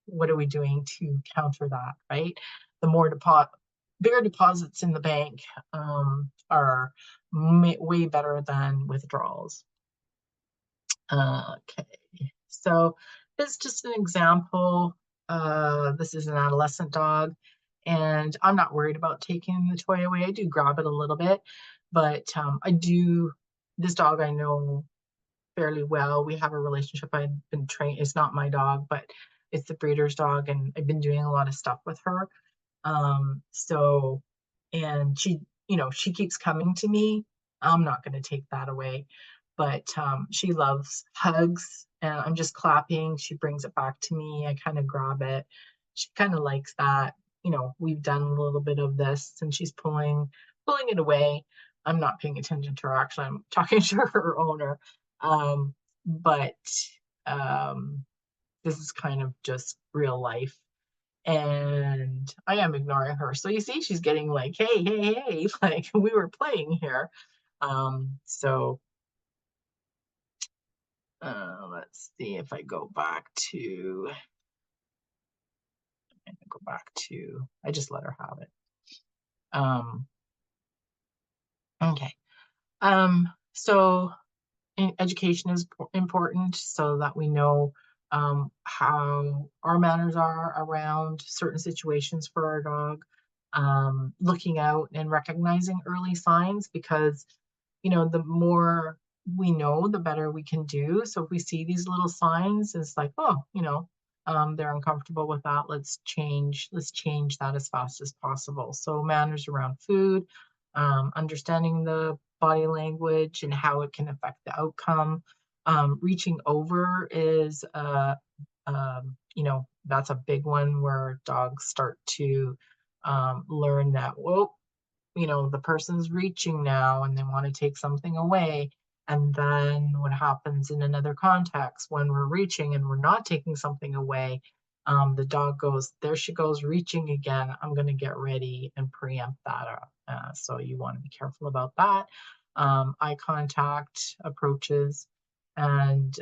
what are we doing to counter that, right? The more bigger deposits in the bank are way better than withdrawals. Okay, so this is just an example. This is an adolescent dog, and I'm not worried about taking the toy away. I do grab it a little bit, but this dog I know fairly well. We have a relationship. I've been trained. It's not my dog, but it's the breeder's dog, and I've been doing a lot of stuff with her. So, and she keeps coming to me. I'm not going to take that away, but she loves hugs, and I'm just clapping. She brings it back to me. I kind of grab it. She kind of likes that. We've done a little bit of this, and she's pulling it away. I'm not paying attention to her. Actually, I'm talking to her owner. But um, this is kind of just real life, and I am ignoring her. So you see, she's getting like, hey, hey, hey, like we were playing here. So let's see if I go back to, I just let her have it. Okay. So education is important so that we know how our manners are around certain situations for our dog. Looking out and recognizing early signs, because the more we know, the better we can do. So if we see these little signs, it's like, oh, they're uncomfortable with that. Let's change that as fast as possible. So manners around food, understanding the body language and how it can affect the outcome. Reaching over is, that's a big one where dogs start to learn that, well, the person's reaching now and they want to take something away. And then what happens in another context when we're reaching and we're not taking something away, the dog goes, there she goes reaching again. I'm going to get ready and preempt that. So you want to be careful about that. Eye contact approaches. And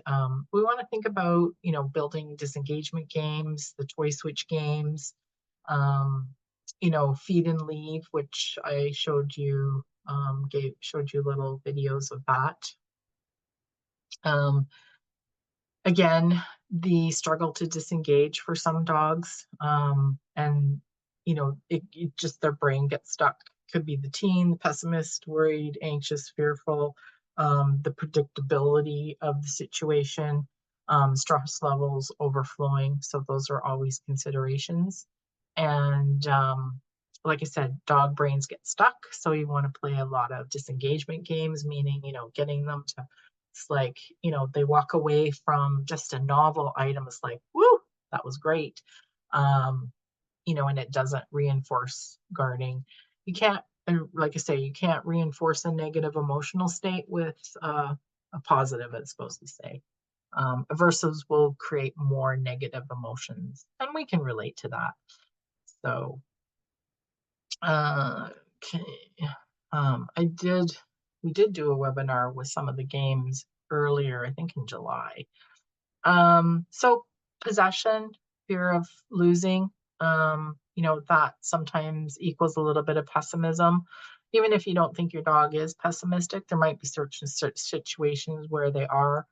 we want to think about, building disengagement games, the toy switch games, um, feed and leave, which I showed you little videos of that. Um, Again, the struggle to disengage for some dogs, and it just their brain gets stuck. Could be the teen, the pessimist, worried, anxious, fearful, the predictability of the situation, stress levels overflowing. So those are always considerations. And like I said, dog brains get stuck. So you want to play a lot of disengagement games, meaning, getting them to, it's like, they walk away from just a novel item. It's like, woo, that was great. Um, and it doesn't reinforce guarding. You can't, and like I say, you can't reinforce a negative emotional state with a positive, it's supposed to say. Aversives will create more negative emotions, and we can relate to that. So, okay. We did do a webinar with some of the games earlier, I think in July. So possession, fear of losing, that sometimes equals a little bit of pessimism. Even if you don't think your dog is pessimistic, there might be certain situations where they are.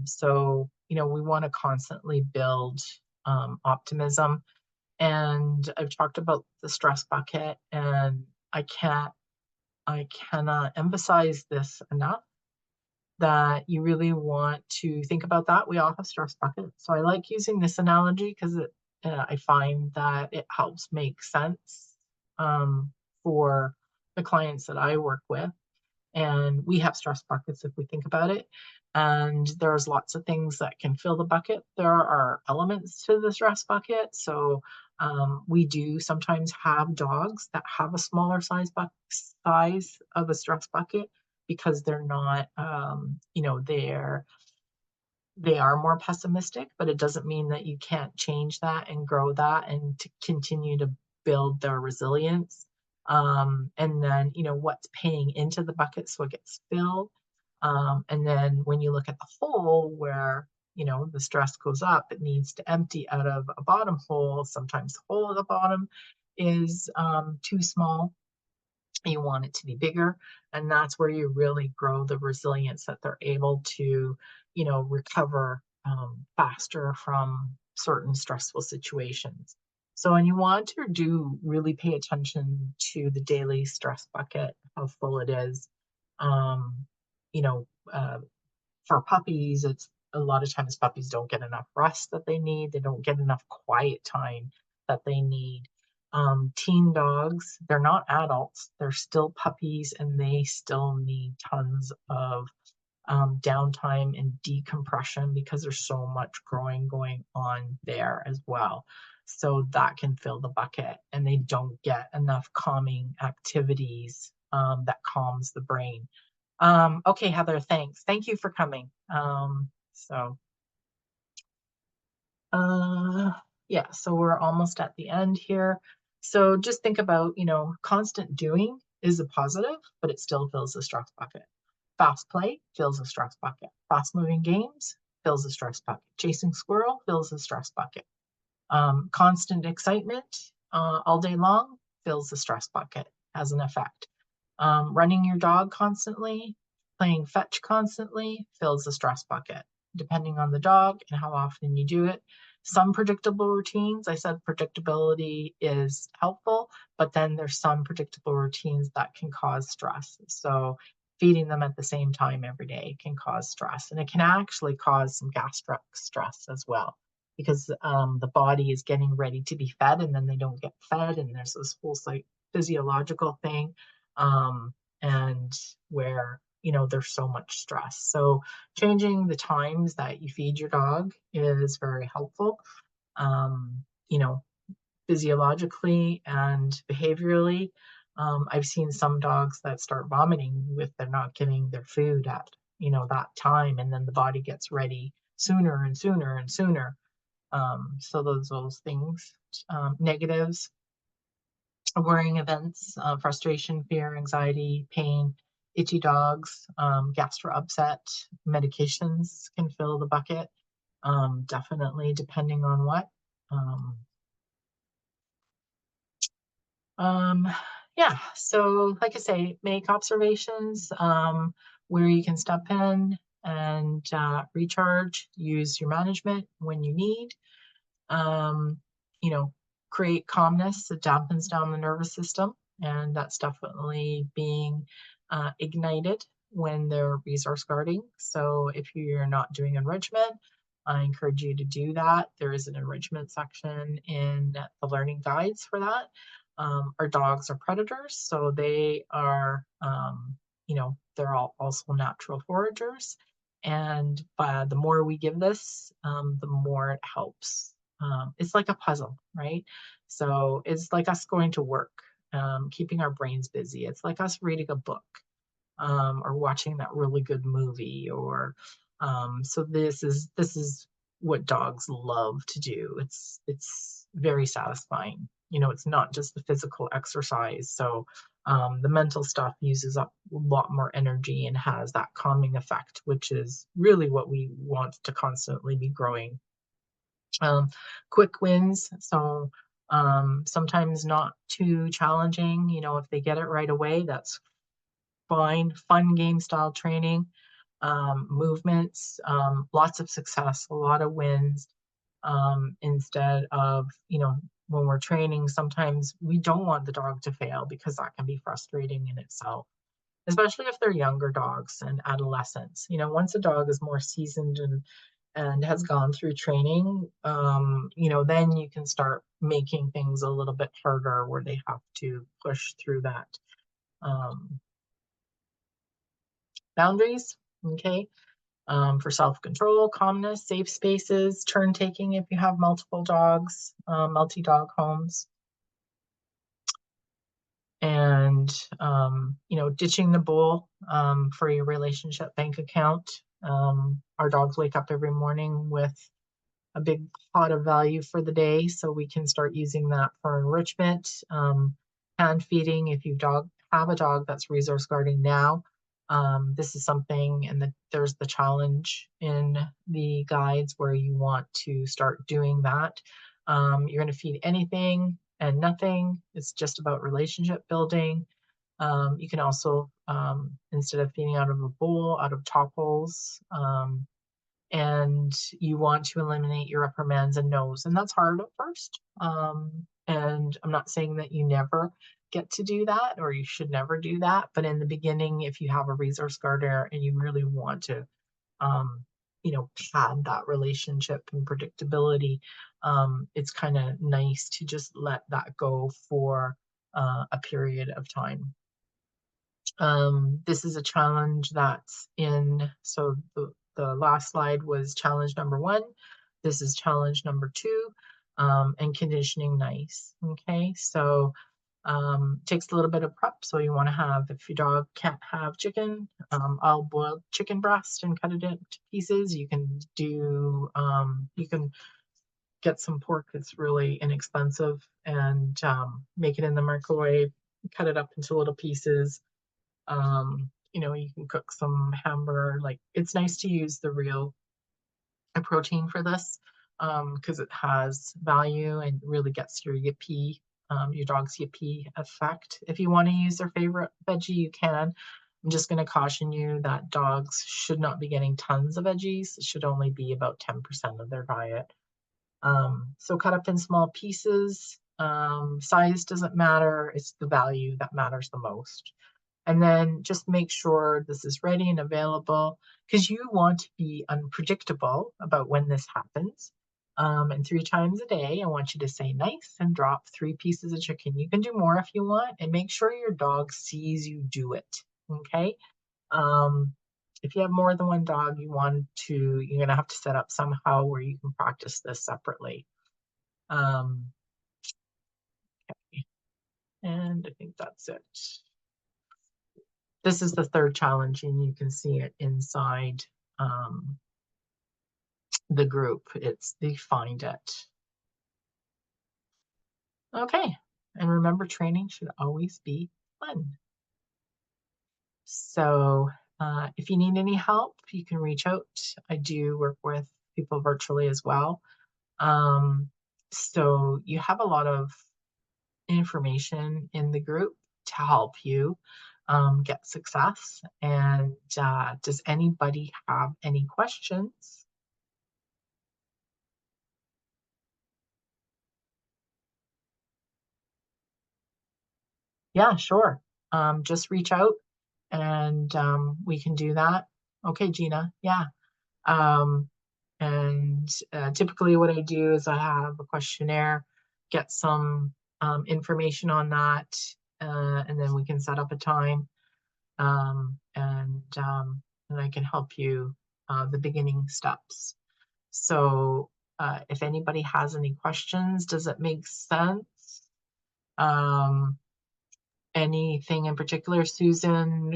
So, we want to constantly build optimism. And I've talked about the stress bucket, and I cannot emphasize this enough, that you really want to think about that. We all have stress buckets. So I like using this analogy because I find that it helps make sense for the clients that I work with. And we have stress buckets if we think about it. And there's lots of things that can fill the bucket. There are elements to the stress bucket. So we do sometimes have dogs that have a smaller size of a stress bucket because they're not, they are more pessimistic, but it doesn't mean that you can't change that and grow that and to continue to build their resilience. And then, what's paying into the bucket so it gets filled. And then when you look at the hole where, the stress goes up, it needs to empty out of a bottom hole. Sometimes the hole at the bottom is too small, you want it to be bigger, and that's where you really grow the resilience that they're able to recover faster from certain stressful situations. So when you want to do really pay attention to the daily stress bucket, how full it is. um, you know uh, for puppies, it's a lot of times puppies don't get enough rest that they need. They don't get enough quiet time that they need. Teen dogs, they're not adults. They're still puppies and they still need tons of downtime and decompression because there's so much growing going on there as well. So that can fill the bucket and they don't get enough calming activities that calms the brain. Okay, Heather, thanks. Thank you for coming. Uh, yeah, so we're almost at the end here. So just think about, constant doing is a positive, but it still fills the stress bucket. Fast play fills a stress bucket. Fast moving games fills a stress bucket. Chasing squirrel fills a stress bucket. Constant excitement all day long fills the stress bucket, has an effect. Running your dog constantly, playing fetch constantly fills the stress bucket, depending on the dog and how often you do it. Some predictable routines, I said predictability is helpful, but then there's some predictable routines that can cause stress. So feeding them at the same time every day can cause stress, and it can actually cause some gastric stress as well because the body is getting ready to be fed and then they don't get fed, and there's this whole physiological thing, and where there's so much stress. So changing the times that you feed your dog is very helpful. um, you know Physiologically and behaviorally, I've seen some dogs that start vomiting if they're not getting their food at that time, and then the body gets ready sooner and sooner and sooner. So those things. Negatives: worrying events, frustration, fear, anxiety, pain, itchy dogs, gastro upset. Medications can fill the bucket, definitely, depending on what. Um, um, yeah, so like I say, make observations where you can step in and recharge, use your management when you need. um, you know, create calmness that dampens down the nervous system. And that's definitely being ignited when they're resource guarding. So if you're not doing enrichment, I encourage you to do that. There is an enrichment section in the learning guides for that. Our dogs are predators, so they are, they're all also natural foragers. And the more we give this, the more it helps. It's like a puzzle, right? So it's like us going to work, keeping our brains busy. It's like us reading a book, or watching that really good movie, or so this is what dogs love to do. It's very satisfying. It's not just the physical exercise. So the mental stuff uses up a lot more energy and has that calming effect, which is really what we want to constantly be growing. um, Quick wins. So sometimes not too challenging. If they get it right away, that's fine. Fun game style training, movements, lots of success, a lot of wins. Instead of, when we're training, sometimes we don't want the dog to fail because that can be frustrating in itself, especially if they're younger dogs and adolescents. Once a dog is more seasoned and has gone through training, then you can start making things a little bit harder where they have to push through that. Um, Boundaries, okay. for self-control, calmness, safe spaces, turn taking if you have multiple dogs, multi-dog homes. And, ditching the bowl for your relationship bank account. Our dogs wake up every morning with a big pot of value for the day, so we can start using that for enrichment. Hand feeding, if you have a dog that's resource guarding now, this is something, and there's the challenge in the guides where you want to start doing that. You're going to feed anything and nothing. It's just about relationship building. You can also, instead of feeding out of a bowl, out of top holes, and you want to eliminate your reprimands and no's, and that's hard at first. And I'm not saying that you never get to do that or you should never do that, but in the beginning, if you have a resource guarder and you really want to, pad that relationship and predictability, it's kind of nice to just let that go for a period of time. This is a challenge that's so the last slide was challenge number 1. This is challenge number 2, and conditioning nice. Okay, so takes a little bit of prep. So you want to have, if your dog can't have chicken, I'll boil chicken breast and cut it into pieces. You can get some pork that's really inexpensive and make it in the microwave, cut it up into little pieces. You can cook some hamburger. Like, it's nice to use the real protein for this, because it has value and really gets your yippee, your dog's yippee effect. If you want to use their favorite veggie, you can. I'm just going to caution you that dogs should not be getting tons of veggies. It should only be about 10% of their diet. So cut up in small pieces. Size doesn't matter. It's the value that matters the most. And then just make sure this is ready and available, because you want to be unpredictable about when this happens. And 3 times a day, I want you to say nice and drop 3 pieces of chicken. You can do more if you want, and make sure your dog sees you do it. Okay. If you have more than one dog, you're going to have to set up somehow where you can practice this separately. Okay. And I think that's it. This is the 3rd challenge, and you can see it inside the group. They find it. Okay. And remember, training should always be fun. So if you need any help, you can reach out. I do work with people virtually as well. So you have a lot of information in the group to help you get success. And does anybody have any questions? Yeah, sure. Just reach out and we can do that. Okay, Gina. Yeah. And typically what I do is I have a questionnaire, get some information on that, and then we can set up a time, and I can help you the beginning steps. So if anybody has any questions, does it make sense? Anything in particular, Susan?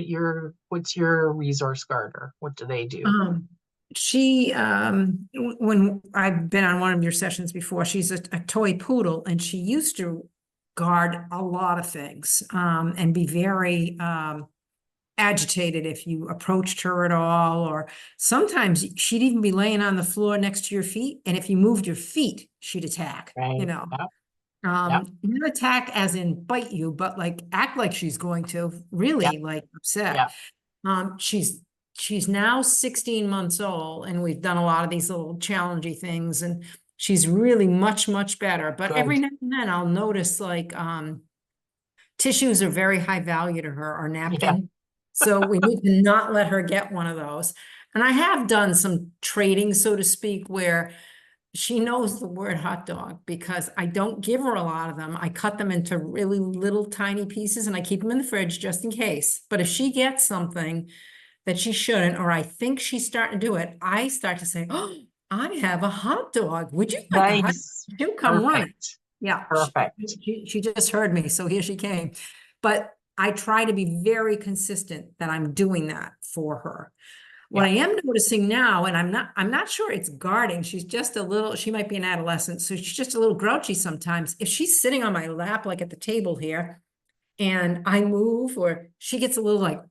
What's your resource guarder? What do they do? When I've been on one of your sessions before, she's a toy poodle, and she used to guard a lot of things, and be very agitated if you approached her at all, or sometimes she'd even be laying on the floor next to your feet, and if you moved your feet, she'd attack. Right. Yep. Yep. Not attack as in bite you, but like act like she's going to, really, Yep. like upset. Yep. She's now 16 months old, and we've done a lot of these little challenging things, and she's really much, much better. But Good. every now and then I'll notice, like, tissues are very high value to her, or napkin. Yeah. So we need to not let her get one of those. And I have done some trading, so to speak, where she knows the word hot dog, because I don't give her a lot of them. I cut them into really little tiny pieces, and I keep them in the fridge just in case. But if she gets something, that she shouldn't, or I think she's starting to do it, I start to say, oh, I have a hot dog. Would you like a hot? Nice. She'll come running. Perfect. Yeah, Perfect. she just heard me, so here she came. But I try to be very consistent that I'm doing that for her. What Yeah. I am noticing now, and I'm not sure it's guarding. She's just a little, she might be an adolescent, so she's just a little grouchy sometimes. If she's sitting on my lap, like at the table here, and I move, or she gets a little like,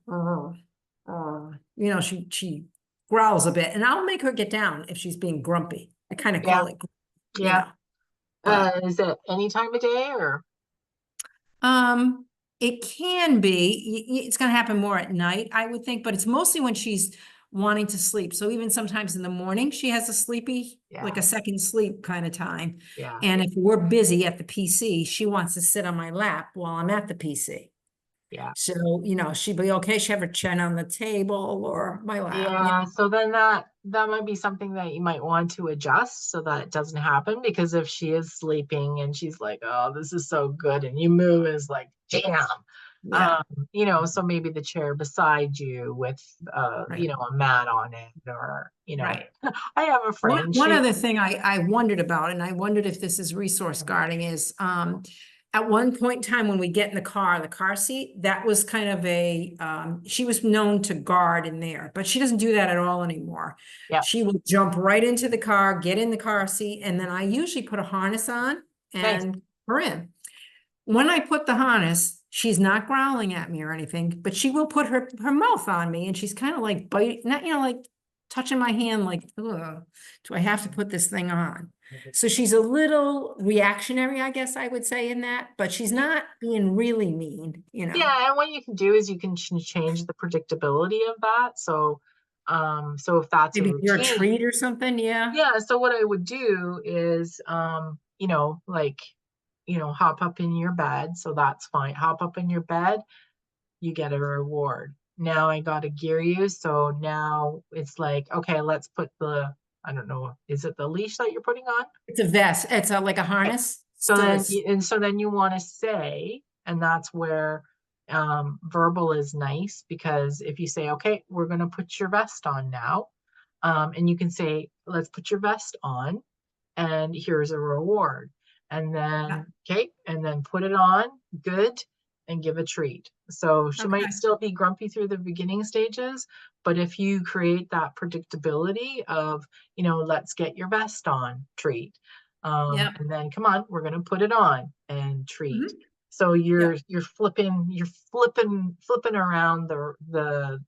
she growls a bit, and I'll make her get down if she's being grumpy. I kind of Yeah. call it, Yeah. but Is it any time of day or? um, it can be. It's going to happen more at night, I would think, but it's mostly when she's wanting to sleep. So even sometimes in the morning, she has a sleepy, like Yeah. a second sleep kind of time. Yeah. And if we're busy at the PC, she wants to sit on my lap while I'm at the PC. Yeah. So, she'd be okay. She'd have her chin on the table or my lap. Yeah, so then that might be something that you might want to adjust so that it doesn't happen, because if she is sleeping and she's like, oh, this is so good, and you move, is like, damn. Yeah, So maybe the chair beside you with right, a mat on it, or right. I have a friend, One she other thing I wondered about, and I wondered if this is resource guarding, is at one point in time when we get in the car seat, that was kind of she was known to guard in there, but she doesn't do that at all anymore. yeah, She will jump right into the car, get in the car seat, and then I usually put a harness on nice. and her in. When I put the harness, she's not growling at me or anything, but she will put her mouth on me, and she's kind of like biting, not, like touching my hand, like, ugh, do I have to put this thing on? So she's a little reactionary, I guess I would say, in that, but she's not being really mean. Yeah, and what you can do is you can change the predictability of that. So if that's a Maybe you're a routine, treat or something, yeah. yeah, so what I would do is like, hop up in your bed, so that's fine. Hop up in your bed, you get a reward. Now I gotta gear you, so now it's like, okay, let's put I don't know, is it the leash that you're putting on? It's a vest, it's like a Okay. harness, So so then, it's, you want to say, and that's where verbal is nice, because if you say, okay, we're going to put your vest on now, and you can say, let's put your vest on, and here's a reward. And yeah, then, okay, and then put it on, good, and give a treat. So she might okay, still be grumpy through the beginning stages, but if you create that predictability of, let's get your vest on, treat. yeah, And then come on, we're gonna put it on and treat. mhm, So yeah, you're flipping around because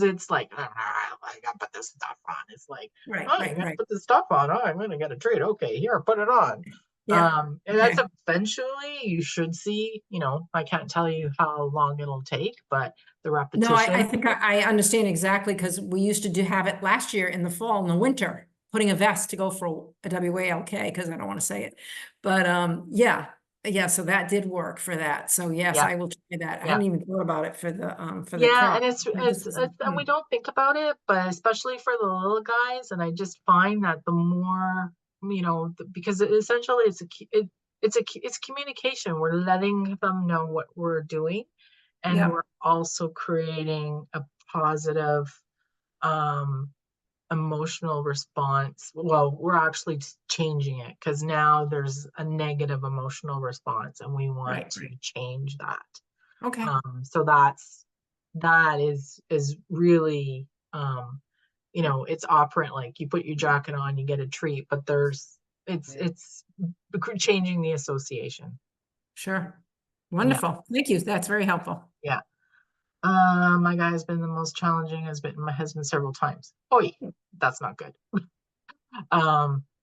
it's like, I gotta put this stuff on. It's like, right, oh, you right, gotta right, put this stuff on. Oh, I'm gonna get a treat. Okay, here, put it on. yeah, And that's okay. eventually you should see, I can't tell you how long it'll take, but the No, I repetition. think I understand exactly, because we used to have it last year in the fall, in the winter, putting a vest to go for a WALK, because I don't want to say it. But yeah, so that did work for that. So yes, Yeah, I will try that. I yeah. hadn't even thought about it for the Yeah, car. and it's That it's just is, it's and we don't think about it, but especially for the little guys, and I just find that the more, because essentially it's communication. We're letting them know what we're doing, and yep, we're also creating a positive um emotional response. Well, we're actually changing it, because now there's a negative emotional response, and we want right, to right. change that. Okay. So that is really, it's operant. Like, you put your jacket on, you get a treat, but it's changing the association. Sure. Yeah, Wonderful. Thank you. That's very helpful. yeah. My guy has been the most challenging, has been my husband several times. Oh, that's not good.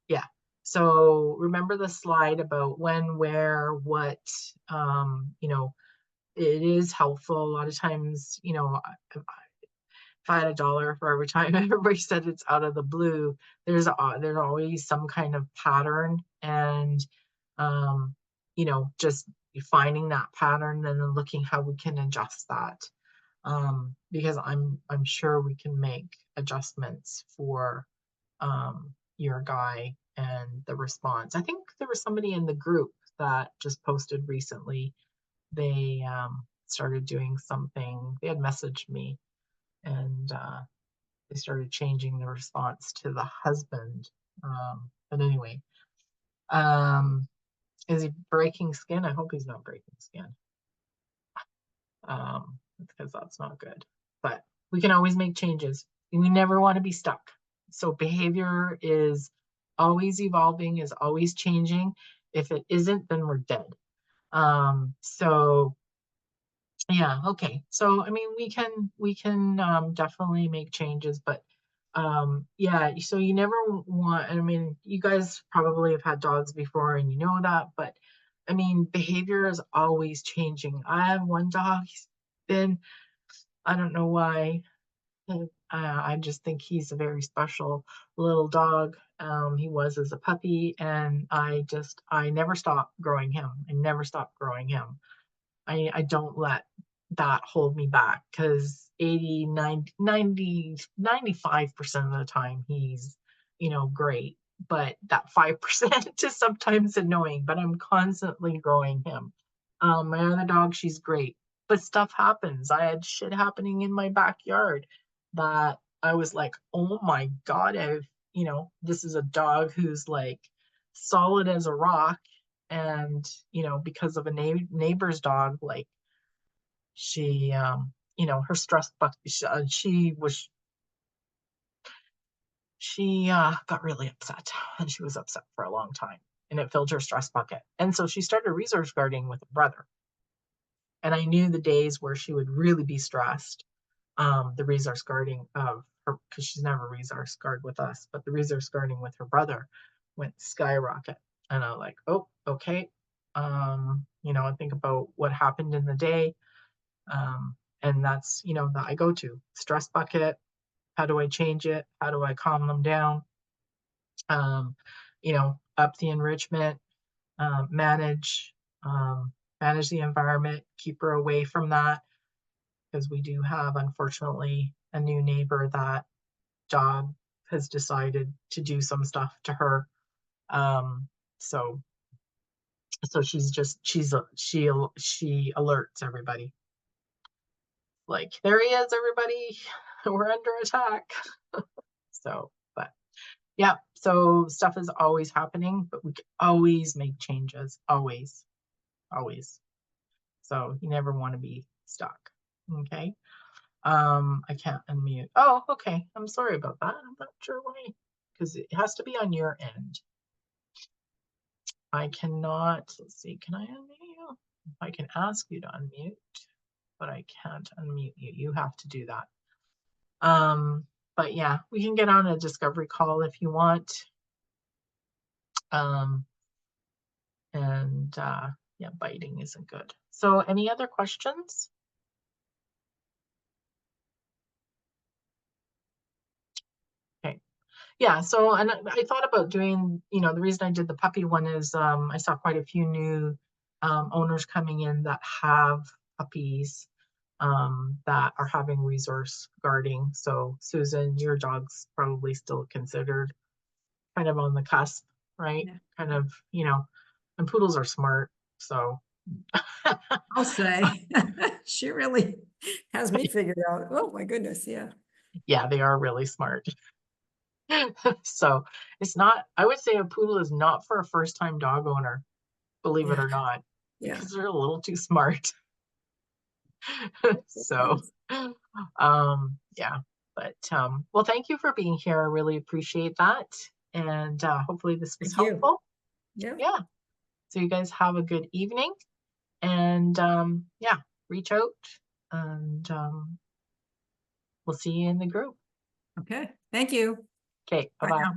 Yeah. So remember the slide about when, where, what, it is helpful. A lot of times, if I had a dollar for every time everybody said it's out of the blue, there's always some kind of pattern, and just finding that pattern and then looking how we can adjust that. Because I'm sure we can make adjustments for your guy and the response. I think there was somebody in the group that just posted recently. They started doing something. They had messaged me, and they started changing the response to the husband. But anyway, is he breaking skin? I hope he's not breaking skin. Because that's not good. But we can always make changes. We never want to be stuck. So behavior is always evolving, is always changing. If it isn't, then we're dead. So yeah, okay. So I mean, we can definitely make changes, but yeah, so you never want, I mean, you guys probably have had dogs before and you know that, but I mean, behavior is always changing. I have one dog, he's been, I don't know why, I just think he's a very special little dog. He was as a puppy, and I never stopped growing him. I never stopped growing him. I don't let that hold me back, because 80, 90, 95% of the time he's, great. But that 5% is sometimes annoying, but I'm constantly growing him. My other dog, she's great, but stuff happens. I had shit happening in my backyard that I was like, oh my God, this is a dog who's like solid as a rock. And, because of a neighbor's dog, like she, her stress bucket, she got really upset, and she was upset for a long time, and it filled her stress bucket. And so she started resource guarding with a brother. And I knew the days where she would really be stressed, the resource guarding of her, because she's never resource guard with us, but the resource guarding with her brother went skyrocket. And I was like, oh, okay. I think about what happened in the day. And that's, that I go to stress bucket. How do I change it? How do I calm them down? Up the enrichment, manage, manage the environment, keep her away from that, because we do have, unfortunately, a new neighbor that dog has decided to do some stuff to her. So she alerts everybody. Like, there he is, everybody. We're under attack. So, but yeah, so stuff is always happening, but we can always make changes. Always, always. So you never want to be stuck. Okay. I can't unmute. Oh, okay. I'm sorry about that. I'm not sure why, because it has to be on your end. I cannot, let's see, can I unmute you? I can ask you to unmute, but I can't unmute you. You have to do that. But yeah, we can get on a discovery call if you want. Yeah, biting isn't good. So any other questions? Okay. Yeah, so, and I thought about doing, the reason I did the puppy one is I saw quite a few new owners coming in that have puppies that are having resource guarding. So Susan, your dog's probably still considered kind of on the cusp, right? Yeah. Kind of, and poodles are smart, so. I'll say, she really has me figured out. Oh my goodness, yeah. Yeah, they are really smart. So it's not, I would say a poodle is not for a first-time dog owner, believe it Yeah. or not, Yeah. because they're a little too smart. So, yeah, but, well, thank you for being here. I really appreciate that. And hopefully this was Thank you. helpful. Yeah. Yeah. So you guys have a good evening, and yeah, reach out, and we'll see you in the group. Okay. Thank you. Okay, Bye bye-bye. now.